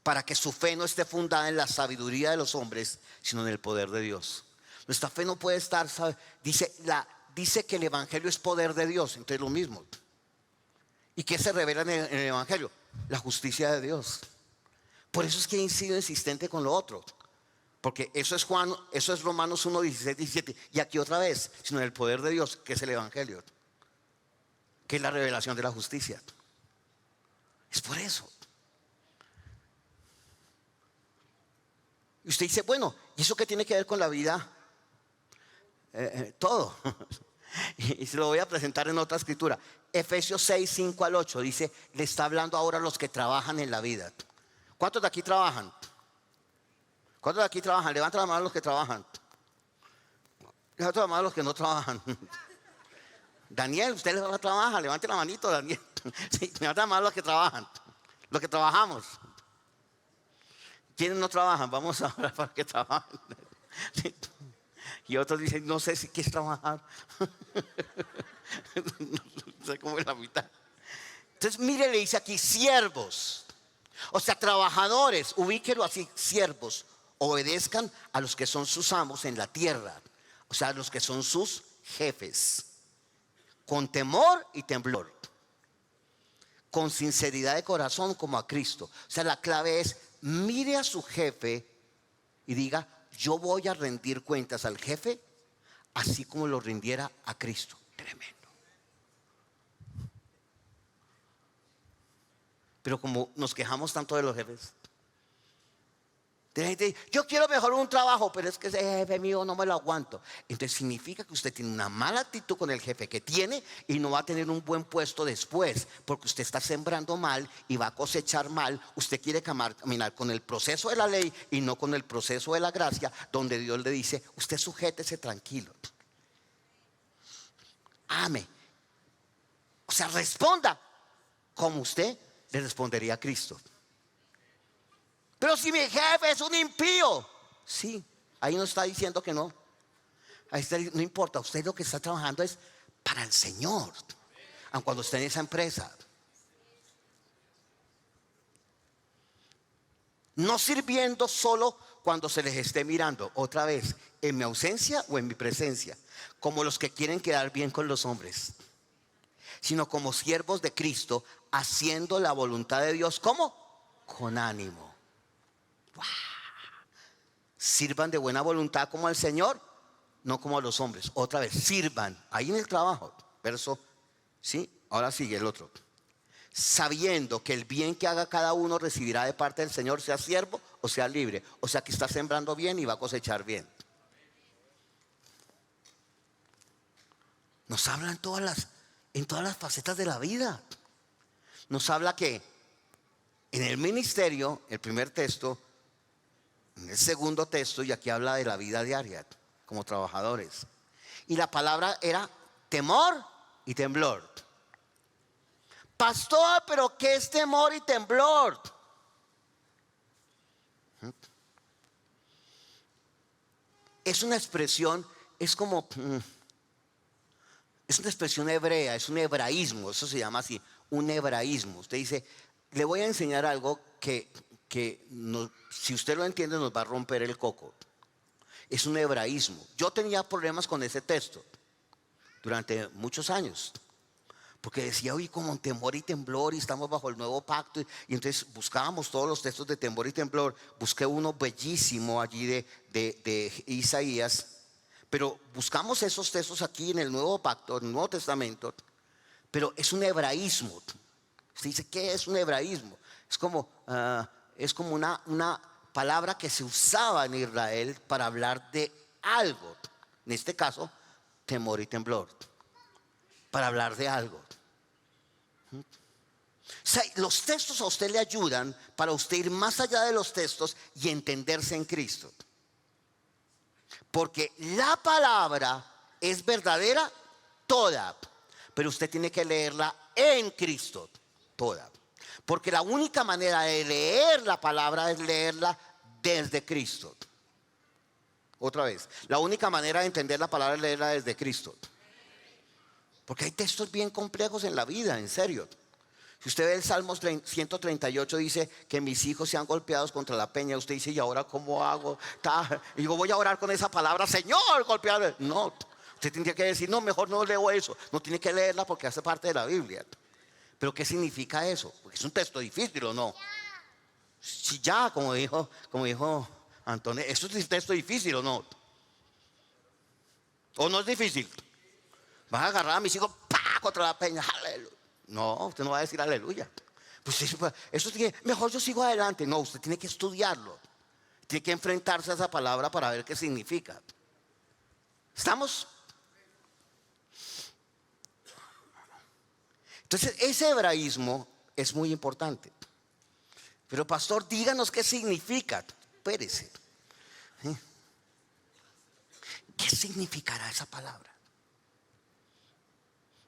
para que su fe no esté fundada en la sabiduría de los hombres, sino en el poder de Dios. Nuestra fe no puede estar, dice que el evangelio es poder de Dios, entonces lo mismo. ¿Y qué se revela en el evangelio? La justicia de Dios. Por eso es que he sido insistente con lo otro, porque eso es Romanos 1, 16, 17, y aquí otra vez, sino en el poder de Dios, que es el evangelio, que es la revelación de la justicia. Es por eso. Y usted dice, bueno, ¿y eso qué tiene que ver con la vida? Todo. Y se lo voy a presentar en otra escritura. Efesios 6, 5 al 8 dice, le está hablando ahora a los que trabajan en la vida. ¿Cuántos de aquí trabajan? ¿Cuántos de aquí trabajan? Levanta la mano a los que trabajan. Levanta la mano a los que no trabajan. Daniel, usted no trabaja, levante la manito, Daniel. Sí, levanta la mano a los que trabajan. Los que trabajamos. ¿Quiénes no trabajan? Vamos a hablar para que trabajen. Sí. Y otros dicen, no sé si quieres trabajar. No sé cómo es la mitad. Entonces, mire, le dice aquí, siervos. O sea, trabajadores, ubíquelo así, siervos, obedezcan a los que son sus amos en la tierra. O sea, a los que son sus jefes. Con temor y temblor. Con sinceridad de corazón como a Cristo. O sea, la clave es, mire a su jefe y diga, yo voy a rendir cuentas al jefe así como lo rindiera a Cristo. Tremendo. Pero como nos quejamos tanto de los jefes, de la gente dice, yo quiero mejorar un trabajo, pero es que ese jefe mío no me lo aguanto. Entonces significa que usted tiene una mala actitud con el jefe que tiene y no va a tener un buen puesto después, porque usted está sembrando mal y va a cosechar mal. Usted quiere caminar con el proceso de la ley y no con el proceso de la gracia, donde Dios le dice, usted sujétese tranquilo, ame, o sea, responda como usted le respondería a Cristo. Pero si mi jefe es un impío, sí, ahí no está diciendo que no. Ahí está, no importa, usted lo que está trabajando es para el Señor, aun cuando esté en esa empresa. No sirviendo solo cuando se les esté mirando, otra vez, en mi ausencia o en mi presencia, como los que quieren quedar bien con los hombres, sino como siervos de Cristo, haciendo la voluntad de Dios. ¿Cómo? Con ánimo. ¡Wow! Sirvan de buena voluntad como al Señor, no como a los hombres. Otra vez, sirvan, ahí en el trabajo. Verso, ¿sí? Ahora sigue el otro. Sabiendo que el bien que haga cada uno recibirá de parte del Señor, sea siervo o sea libre. O sea que está sembrando bien y va a cosechar bien. Nos habla en todas las facetas de la vida. Nos habla que En el ministerio, el primer texto, en el segundo texto, y aquí habla de la vida diaria, como trabajadores. Y la palabra era temor y temblor. Pastor, pero ¿qué es temor y temblor? Es una expresión, es como, es una expresión hebrea, es un hebraísmo, eso se llama así, un hebraísmo. Usted dice, le voy a enseñar algo que si usted lo entiende nos va a romper el coco. Es un hebraísmo. Yo tenía problemas con ese texto durante muchos años. Porque decía, oye, como temor y temblor y estamos bajo el nuevo pacto. Y entonces buscábamos todos los textos de temor y temblor. Busqué uno bellísimo allí de Isaías. Pero buscamos esos textos aquí en el nuevo pacto, en el Nuevo Testamento. Pero es un hebraísmo. Usted dice, ¿qué es un hebraísmo? Es como una palabra que se usaba en Israel para hablar de algo. En este caso, temor y temblor. Para hablar de algo. O sea, los textos a usted le ayudan para usted ir más allá de los textos y entenderse en Cristo. Porque la palabra es verdadera toda, pero usted tiene que leerla en Cristo toda. Porque la única manera de leer la palabra es leerla desde Cristo. Otra vez, la única manera de entender la palabra es leerla desde Cristo. Porque hay textos bien complejos en la vida, en serio. Si usted ve el Salmo 138, dice que mis hijos sean golpeados contra la peña. Usted dice, ¿y ahora cómo hago? Y yo voy a orar con esa palabra, Señor, golpeado. No, usted tendría que decir, no, mejor no leo eso. No tiene que leerla porque hace parte de la Biblia. Pero ¿qué significa eso? Porque es un texto difícil, ¿o no? Si ya, como dijo Antonio, ¿eso es un texto difícil o no? ¿O no es difícil? Vas a agarrar a mis hijos, ¡pah!, contra la peña, aleluya. No, usted no va a decir aleluya. Pues eso tiene, mejor yo sigo adelante. No, usted tiene que estudiarlo. Tiene que enfrentarse a esa palabra para ver qué significa. ¿Estamos? Entonces, ese hebraísmo es muy importante. Pero pastor, díganos qué significa. Espérese. ¿Qué significará esa palabra?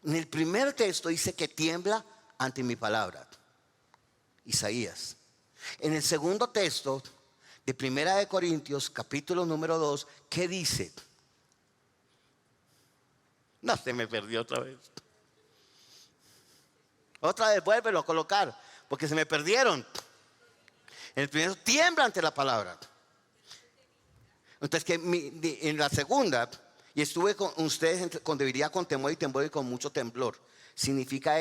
En el primer texto dice que tiembla ante mi palabra, Isaías. En el segundo texto de Primera de Corintios, capítulo número 2, ¿qué dice? No, se me perdió otra vez. Otra vez, vuélvelo a colocar, porque se me perdieron. En el primero, tiembla ante la palabra. Entonces, en la segunda, y estuve con ustedes con debilidad, con temor y temblor y con mucho temblor. Significa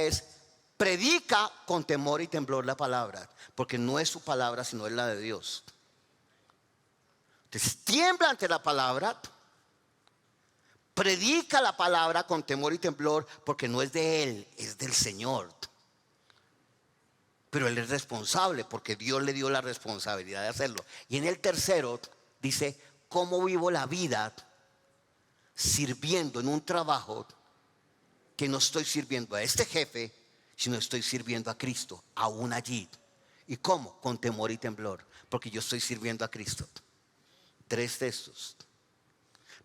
predica con temor y temblor la palabra, porque no es su palabra, sino es la de Dios. Entonces, tiembla ante la palabra, predica la palabra con temor y temblor, porque no es de él, es del Señor. Pero él es responsable, porque Dios le dio la responsabilidad de hacerlo. Y en el tercero dice, ¿cómo vivo la vida sirviendo en un trabajo que no estoy sirviendo a este jefe, sino estoy sirviendo a Cristo, aún allí? ¿Y cómo? Con temor y temblor, porque yo estoy sirviendo a Cristo. 3 textos.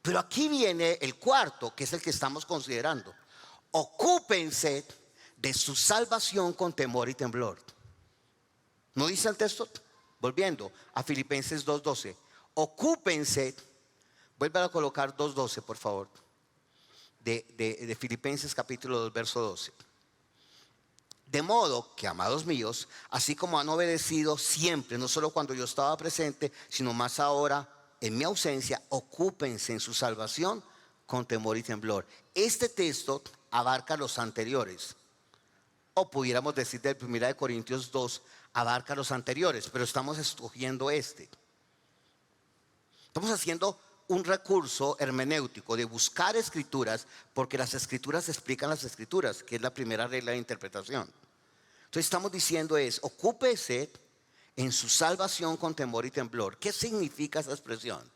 Pero aquí viene el cuarto, que es el que estamos considerando. Ocúpense de su salvación con temor y temblor. ¿No dice el texto? Volviendo a Filipenses 2:12. Ocúpense. Vuelve a colocar 2:12, por favor. De Filipenses capítulo 2, verso 12. De modo que, amados míos, así como han obedecido siempre, no solo cuando yo estaba presente, sino más ahora en mi ausencia, ocúpense en su salvación con temor y temblor. Este texto abarca los anteriores. O pudiéramos decir del 1 Corintios 2, abarca los anteriores, pero estamos escogiendo este. Estamos haciendo un recurso hermenéutico de buscar escrituras, porque las escrituras explican las escrituras, que es la primera regla de interpretación. Entonces estamos diciendo ocúpese en su salvación con temor y temblor. ¿Qué significa esa expresión?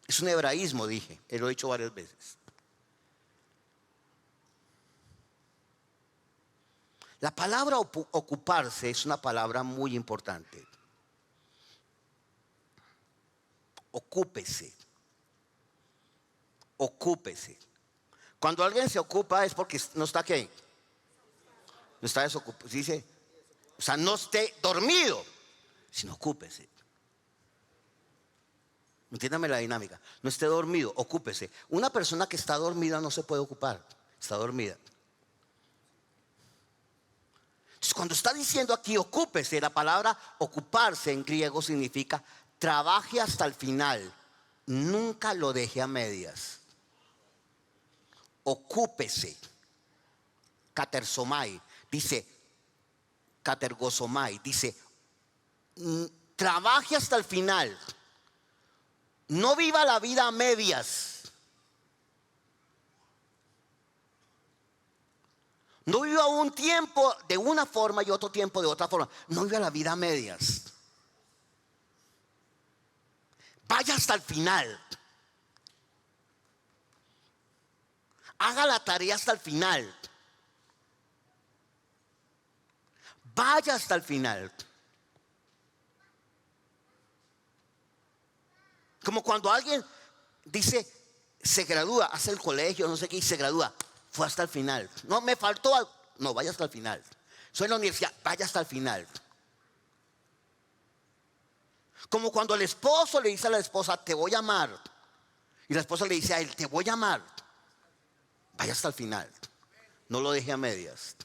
Es un hebraísmo, dije, lo he dicho varias veces. La palabra ocuparse es una palabra muy importante. Ocúpese. Ocúpese. Cuando alguien se ocupa es porque no está ¿qué? No está desocupado. Dice, o sea, no esté dormido, sino ocúpese. Entiéndame la dinámica. No esté dormido, ocúpese. Una persona que está dormida no se puede ocupar. Está dormida. Entonces, cuando está diciendo aquí ocúpese, la palabra ocuparse en griego significa trabaje hasta el final. Nunca lo deje a medias. Ocúpese. Katersomai. Dice, katergosomai. Dice, trabaje hasta el final. No viva la vida a medias. No viva un tiempo de una forma y otro tiempo de otra forma. No viva la vida a medias. Vaya hasta el final. Haga la tarea hasta el final. Vaya hasta el final. Como cuando alguien dice, se gradúa, hace el colegio, no sé qué, y se gradúa. Fue hasta el final. No, me faltó algo. No, vaya hasta el final. Soy en la universidad, vaya hasta el final. Como cuando el esposo le dice a la esposa, te voy a amar. Y la esposa le dice a él, te voy a amar. Vaya hasta el final. No lo deje a medias.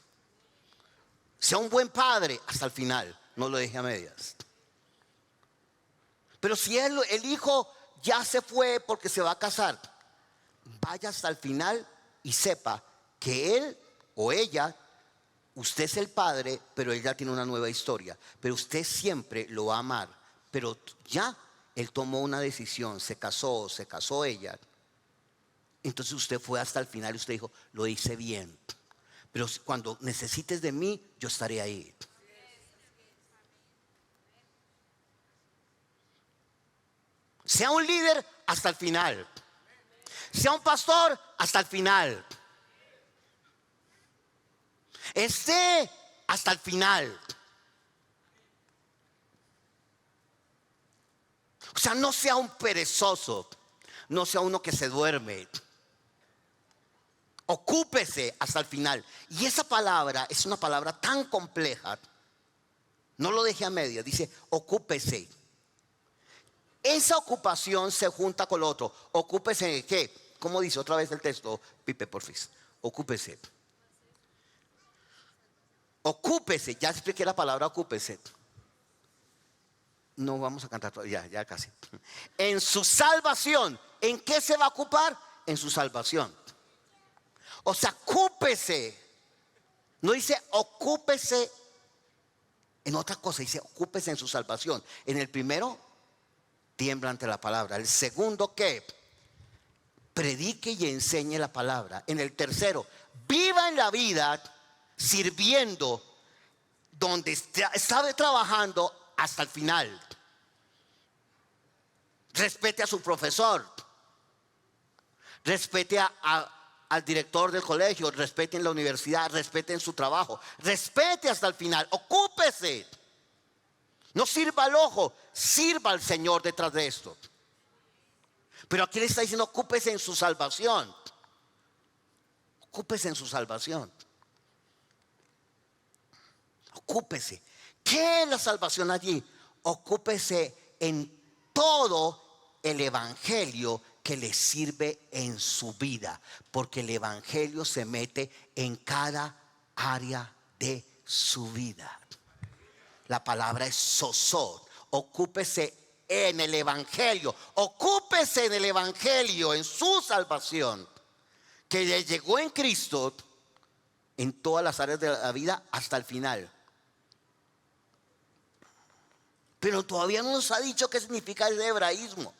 Sea un buen padre hasta el final. No lo deje a medias. Pero si el hijo ya se fue porque se va a casar, vaya hasta el final y sepa que él o ella, usted es el padre, pero ella tiene una nueva historia. Pero usted siempre lo va a amar. Pero ya él tomó una decisión, se casó ella. Entonces usted fue hasta el final y usted dijo, lo hice bien. Pero cuando necesites de mí, yo estaré ahí. Sea un líder hasta el final. Sea un pastor hasta el final. Esté hasta el final. O sea, no sea un perezoso. No sea uno que se duerme. Ocúpese hasta el final. Y esa palabra es una palabra tan compleja. No lo deje a media. Dice, ocúpese. Esa ocupación se junta con lo otro. Ocúpese de qué. ¿Cómo dice otra vez el texto? Pipe, porfis. Ocúpese. Ocúpese. Ya expliqué la palabra ocúpese. No vamos a cantar todavía, ya casi. En su salvación. ¿En qué se va a ocupar? En su salvación. O sea, ocúpese. No dice ocúpese en otra cosa, dice ocúpese en su salvación. En el primero, tiembla ante la palabra. El segundo, ¿qué? Predique y enseñe la palabra. En el tercero, viva en la vida sirviendo donde está trabajando hasta el final. Respete a su profesor. Respete al director del colegio. Respete en la universidad. Respete en su trabajo. Respete hasta el final. Ocúpese. No sirva al ojo, sirva al Señor detrás de esto. Pero aquí le está diciendo, ocúpese en su salvación. Ocúpese en su salvación. Ocúpese. ¿Qué es la salvación allí? Ocúpese en todo el evangelio que le sirve en su vida. Porque el evangelio se mete en cada área de su vida. La palabra es sosot. Ocúpese en el evangelio. Ocúpese en el evangelio, en su salvación, que le llegó en Cristo en todas las áreas de la vida hasta el final. Pero todavía no nos ha dicho qué significa el hebraísmo.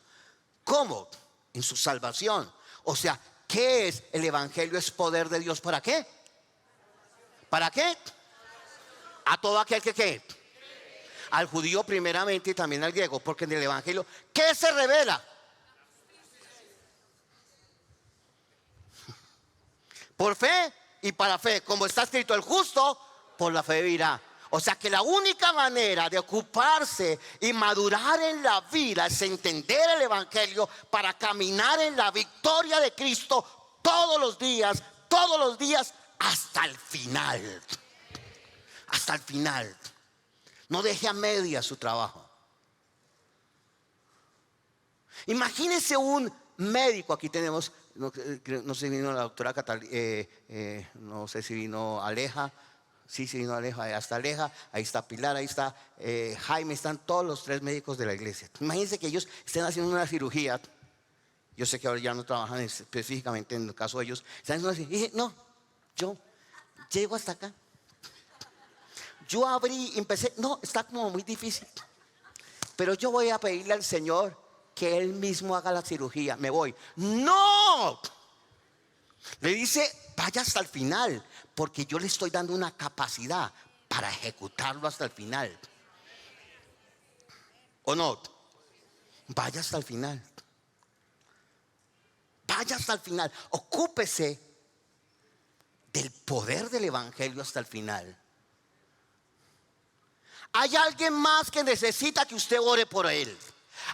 ¿Cómo? En su salvación. O sea, ¿qué es el evangelio? Es poder de Dios. ¿Para qué? ¿Para qué? A todo aquel que ¿qué? Al judío primeramente y también al griego. Porque en el evangelio, ¿qué se revela? Por fe y para fe. Como está escrito, el justo por la fe vivirá. O sea que la única manera de ocuparse y madurar en la vida es entender el evangelio para caminar en la victoria de Cristo todos los días hasta el final. Hasta el final. No deje a media su trabajo. Imagínese un médico. Aquí tenemos, no sé si vino la doctora no sé si vino Aleja. Sí, vino Aleja, hasta Aleja. Ahí está Pilar, ahí está Jaime. Están todos los 3 médicos de la iglesia. Imagínense que ellos estén haciendo una cirugía. Yo sé que ahora ya no trabajan específicamente en el caso de ellos. Están haciendo una cirugía. Y dije, no, yo llego hasta acá. Yo abrí, empecé, no, está como muy difícil. Pero yo voy a pedirle al Señor que Él mismo haga la cirugía. Me voy. ¡No! Le dice, vaya hasta el final, porque yo le estoy dando una capacidad para ejecutarlo hasta el final. ¿O no? Vaya hasta el final. Vaya hasta el final. Ocúpese del poder del evangelio hasta el final. ¿Hay alguien más que necesita que usted ore por él?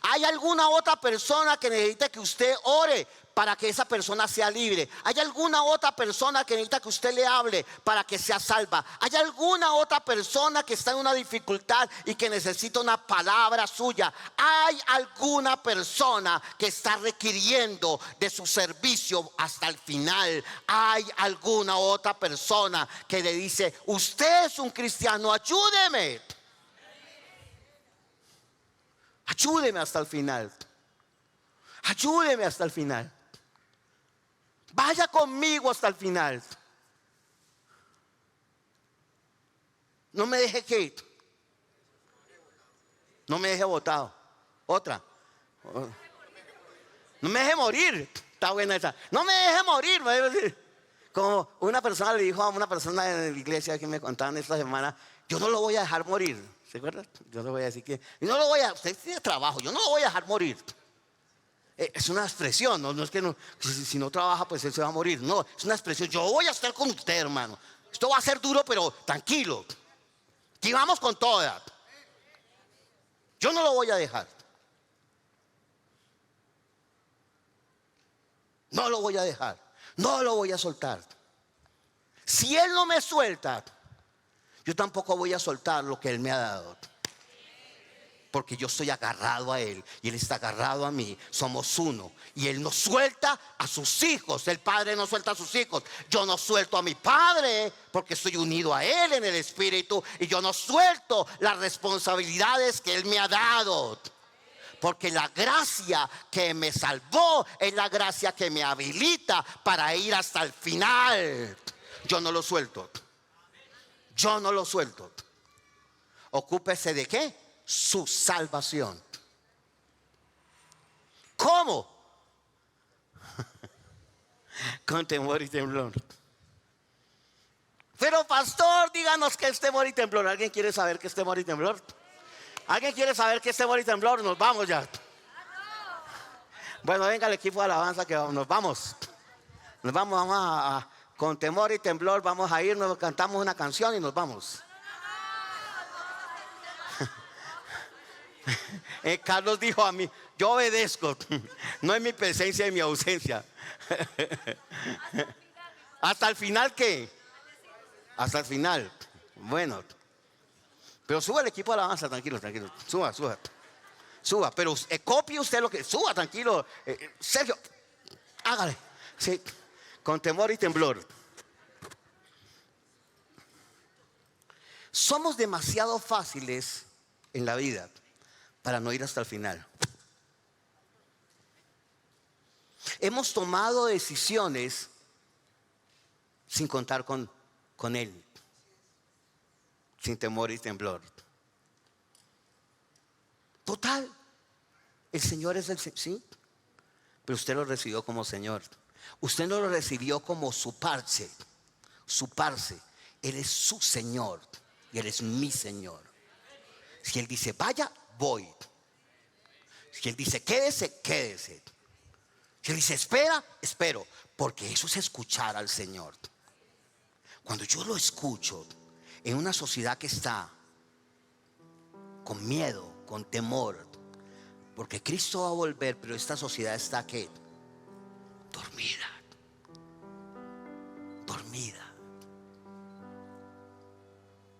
¿Hay alguna otra persona que necesita que usted ore para que esa persona sea libre? ¿Hay alguna otra persona que necesita que usted le hable para que sea salva? ¿Hay alguna otra persona que está en una dificultad y que necesita una palabra suya? ¿Hay alguna persona que está requiriendo de su servicio hasta el final? ¿Hay alguna otra persona que le dice, usted es un cristiano, ayúdeme? Ayúdeme hasta el final. Ayúdeme hasta el final. Vaya conmigo hasta el final. No me deje que. No me deje botado. Otra. No me deje morir. Está buena esa. No me deje morir. Como una persona le dijo a una persona en la iglesia que me contaban esta semana, yo no lo voy a dejar morir. ¿Se acuerdan? Yo le voy a decir que yo no lo voy a, usted tiene trabajo, yo no lo voy a dejar morir. Es una expresión, no es que no, si no trabaja pues él se va a morir. No, es una expresión, yo voy a estar con usted, hermano. Esto va a ser duro, pero tranquilo. Aquí vamos con toda. Yo no lo voy a dejar. No lo voy a dejar. No lo voy a soltar. Si él no me suelta, yo tampoco voy a soltar lo que él me ha dado. Porque yo estoy agarrado a él y él está agarrado a mí. Somos uno. Y él no suelta a sus hijos. El padre no suelta a sus hijos. Yo no suelto a mi padre porque estoy unido a él en el espíritu. Y yo no suelto las responsabilidades que él me ha dado. Porque la gracia que me salvó es la gracia que me habilita para ir hasta el final. Yo no lo suelto. Yo no lo suelto. Ocúpese de ¿qué? Su salvación. ¿Cómo? Con temor y temblor. Pero pastor, díganos qué es temor y temblor. ¿Alguien quiere saber qué es temor y temblor? ¿Alguien quiere saber qué es temor y temblor? Nos vamos ya. Bueno, venga el equipo de alabanza que nos vamos. Nos vamos, con temor y temblor vamos a irnos, cantamos una canción y nos vamos. Carlos dijo a mí, yo obedezco, no es mi presencia y mi ausencia. ¿Hasta el final qué? Hasta el final. Bueno, pero suba el equipo de alabanza, tranquilo, suba, pero copie usted lo que, suba, tranquilo, Sergio, hágale, sí, con temor y temblor. Somos demasiado fáciles en la vida para no ir hasta el final. Hemos tomado decisiones sin contar con Él, sin temor y temblor. Total, el Señor es el sí, pero usted lo recibió como Señor. Usted no lo recibió como su parce. Él es su Señor y Él es mi Señor. Si Él dice vaya, voy. Si Él dice quédese, quédese. Si Él dice espera, espero. Porque eso es escuchar al Señor. Cuando yo lo escucho, en una sociedad que está con miedo, con temor, porque Cristo va a volver, pero esta sociedad está ¿qué? Dormida. Dormida.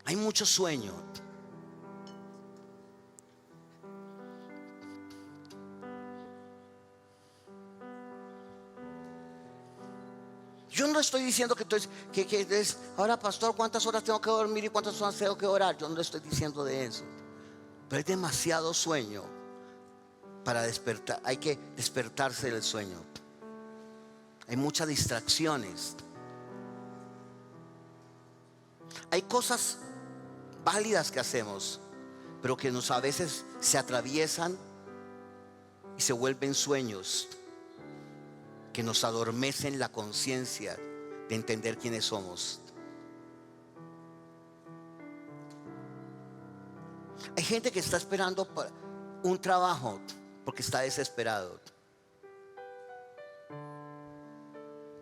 Hay mucho sueño. Yo no estoy diciendo que ahora, pastor, ¿cuántas horas tengo que dormir y cuántas horas tengo que orar? Yo no estoy diciendo de eso. Pero hay demasiado sueño para despertar. Hay que despertarse del sueño. Hay muchas distracciones. Hay cosas válidas que hacemos, pero que a veces se atraviesan y se vuelven sueños que nos adormecen la conciencia de entender quiénes somos. Hay gente que está esperando un trabajo porque está desesperado.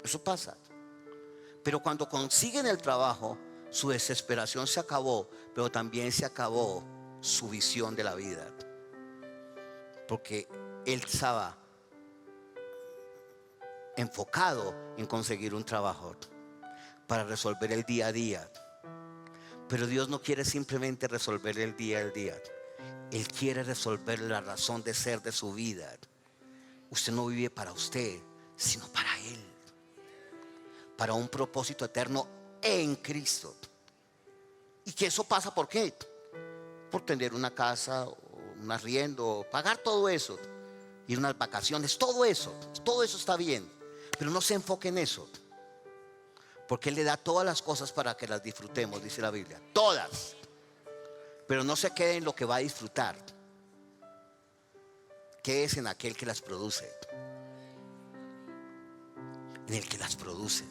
Eso pasa. Pero cuando consiguen el trabajo, su desesperación se acabó, pero también se acabó su visión de la vida. Porque él estaba enfocado en conseguir un trabajo para resolver el día a día. Pero Dios no quiere simplemente resolver el día a día. Él quiere resolver la razón de ser de su vida. Usted no vive para usted, sino para Él, para un propósito eterno en Cristo. Y que eso pasa ¿por qué? Por tener una casa, un arriendo, pagar todo eso, ir unas vacaciones, todo eso está bien. Pero no se enfoque en eso, porque Él le da todas las cosas para que las disfrutemos, dice la Biblia, todas. Pero no se quede en lo que va a disfrutar. Quédese en aquel que las produce, en el que las produce.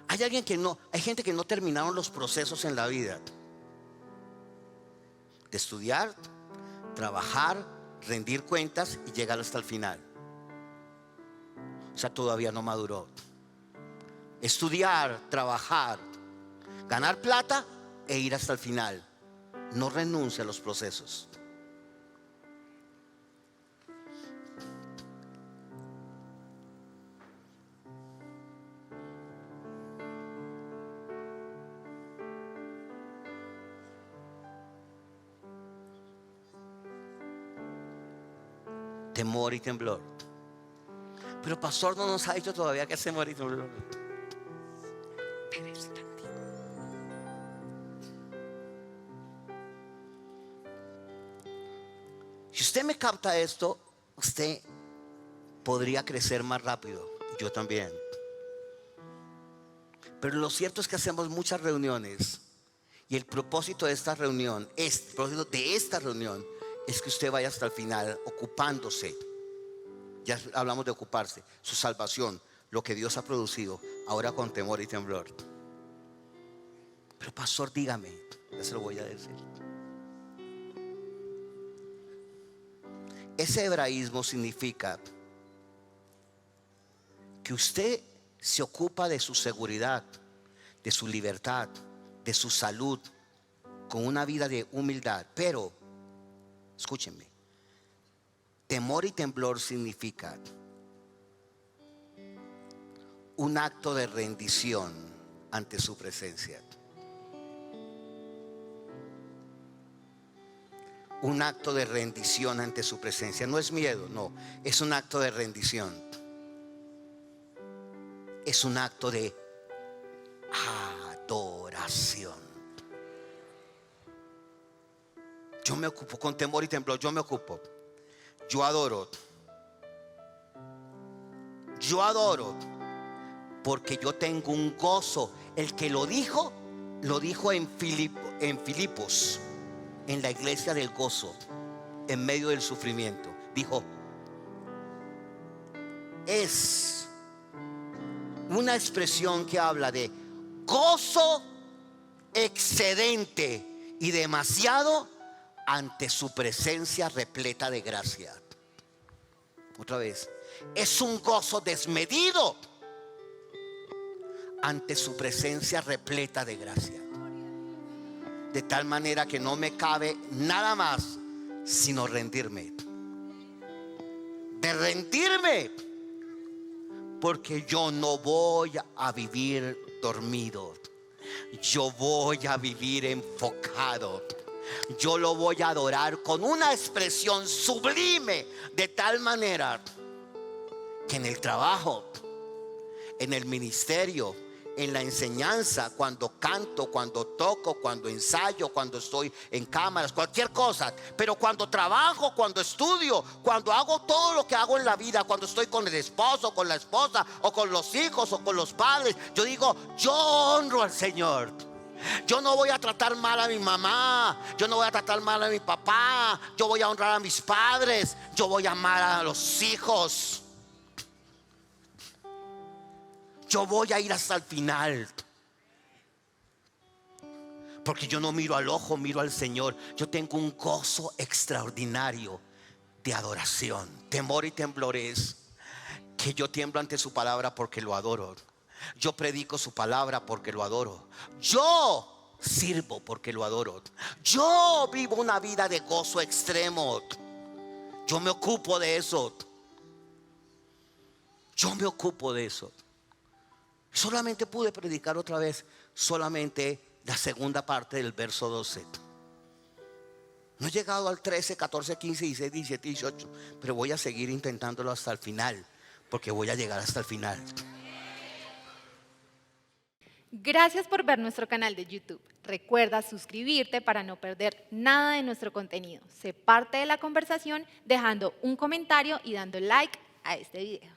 Hay gente que no terminaron los procesos en la vida de estudiar, trabajar, rendir cuentas y llegar hasta el final. O sea, todavía no maduró. Estudiar, trabajar, ganar plata e ir hasta el final. No renuncia a los procesos. Temor y temblor. Pero pastor, no nos ha dicho todavía que es temor y temblor. Si usted me capta esto, usted podría crecer más rápido. Yo también. Pero lo cierto es que hacemos muchas reuniones y el propósito de esta reunión, es que usted vaya hasta el final ocupándose. Ya hablamos de ocuparse, su salvación, lo que Dios ha producido, ahora con temor y temblor. Pero pastor, dígame, ya se lo voy a decir. Ese hebraísmo significa que usted se ocupa de su seguridad, de su libertad, de su salud, con una vida de humildad. Pero escúchenme, temor y temblor significa un acto de rendición ante su presencia. Un acto de rendición ante su presencia. No es miedo, no, es un acto de rendición. Es un acto de adoración. Yo me ocupo con temor y temblor, yo me ocupo. Yo adoro porque yo tengo un gozo. El que lo dijo en Filipos, en la iglesia del gozo, en medio del sufrimiento. Dijo, es una expresión que habla de gozo excedente y demasiado ante su presencia repleta de gracia. Otra vez, Es un gozo desmedido ante su presencia repleta de gracia. De tal manera que no me cabe nada más sino rendirme. De rendirme. Porque yo no voy a vivir dormido. Yo voy a vivir enfocado. Yo lo voy a adorar con una expresión sublime. De tal manera que en el trabajo, en el ministerio, en la enseñanza, cuando canto, cuando toco, cuando ensayo, cuando estoy en cámaras, cualquier cosa, pero cuando trabajo, cuando estudio, cuando hago todo lo que hago en la vida, cuando estoy con el esposo, con la esposa, o con los hijos, o con los padres, yo digo, yo honro al Señor. Yo no voy a tratar mal a mi mamá, yo no voy a tratar mal a mi papá, yo voy a honrar a mis padres, yo voy a amar a los hijos. Yo voy a ir hasta el final. Porque yo no miro al ojo, miro al Señor. Yo tengo un gozo extraordinario de adoración. Temor y temblor es que yo tiemblo ante su palabra porque lo adoro. Yo predico su palabra porque lo adoro. Yo sirvo porque lo adoro. Yo vivo una vida de gozo extremo. Yo me ocupo de eso. Yo me ocupo de eso. Solamente pude predicar otra vez solamente la segunda parte del verso 12. No he llegado al 13, 14, 15, 16, 17, 18, pero voy a seguir intentándolo hasta el final, porque voy a llegar hasta el final. Gracias por ver nuestro canal de YouTube. Recuerda suscribirte para no perder nada de nuestro contenido. Sé parte de la conversación dejando un comentario y dando like a este video.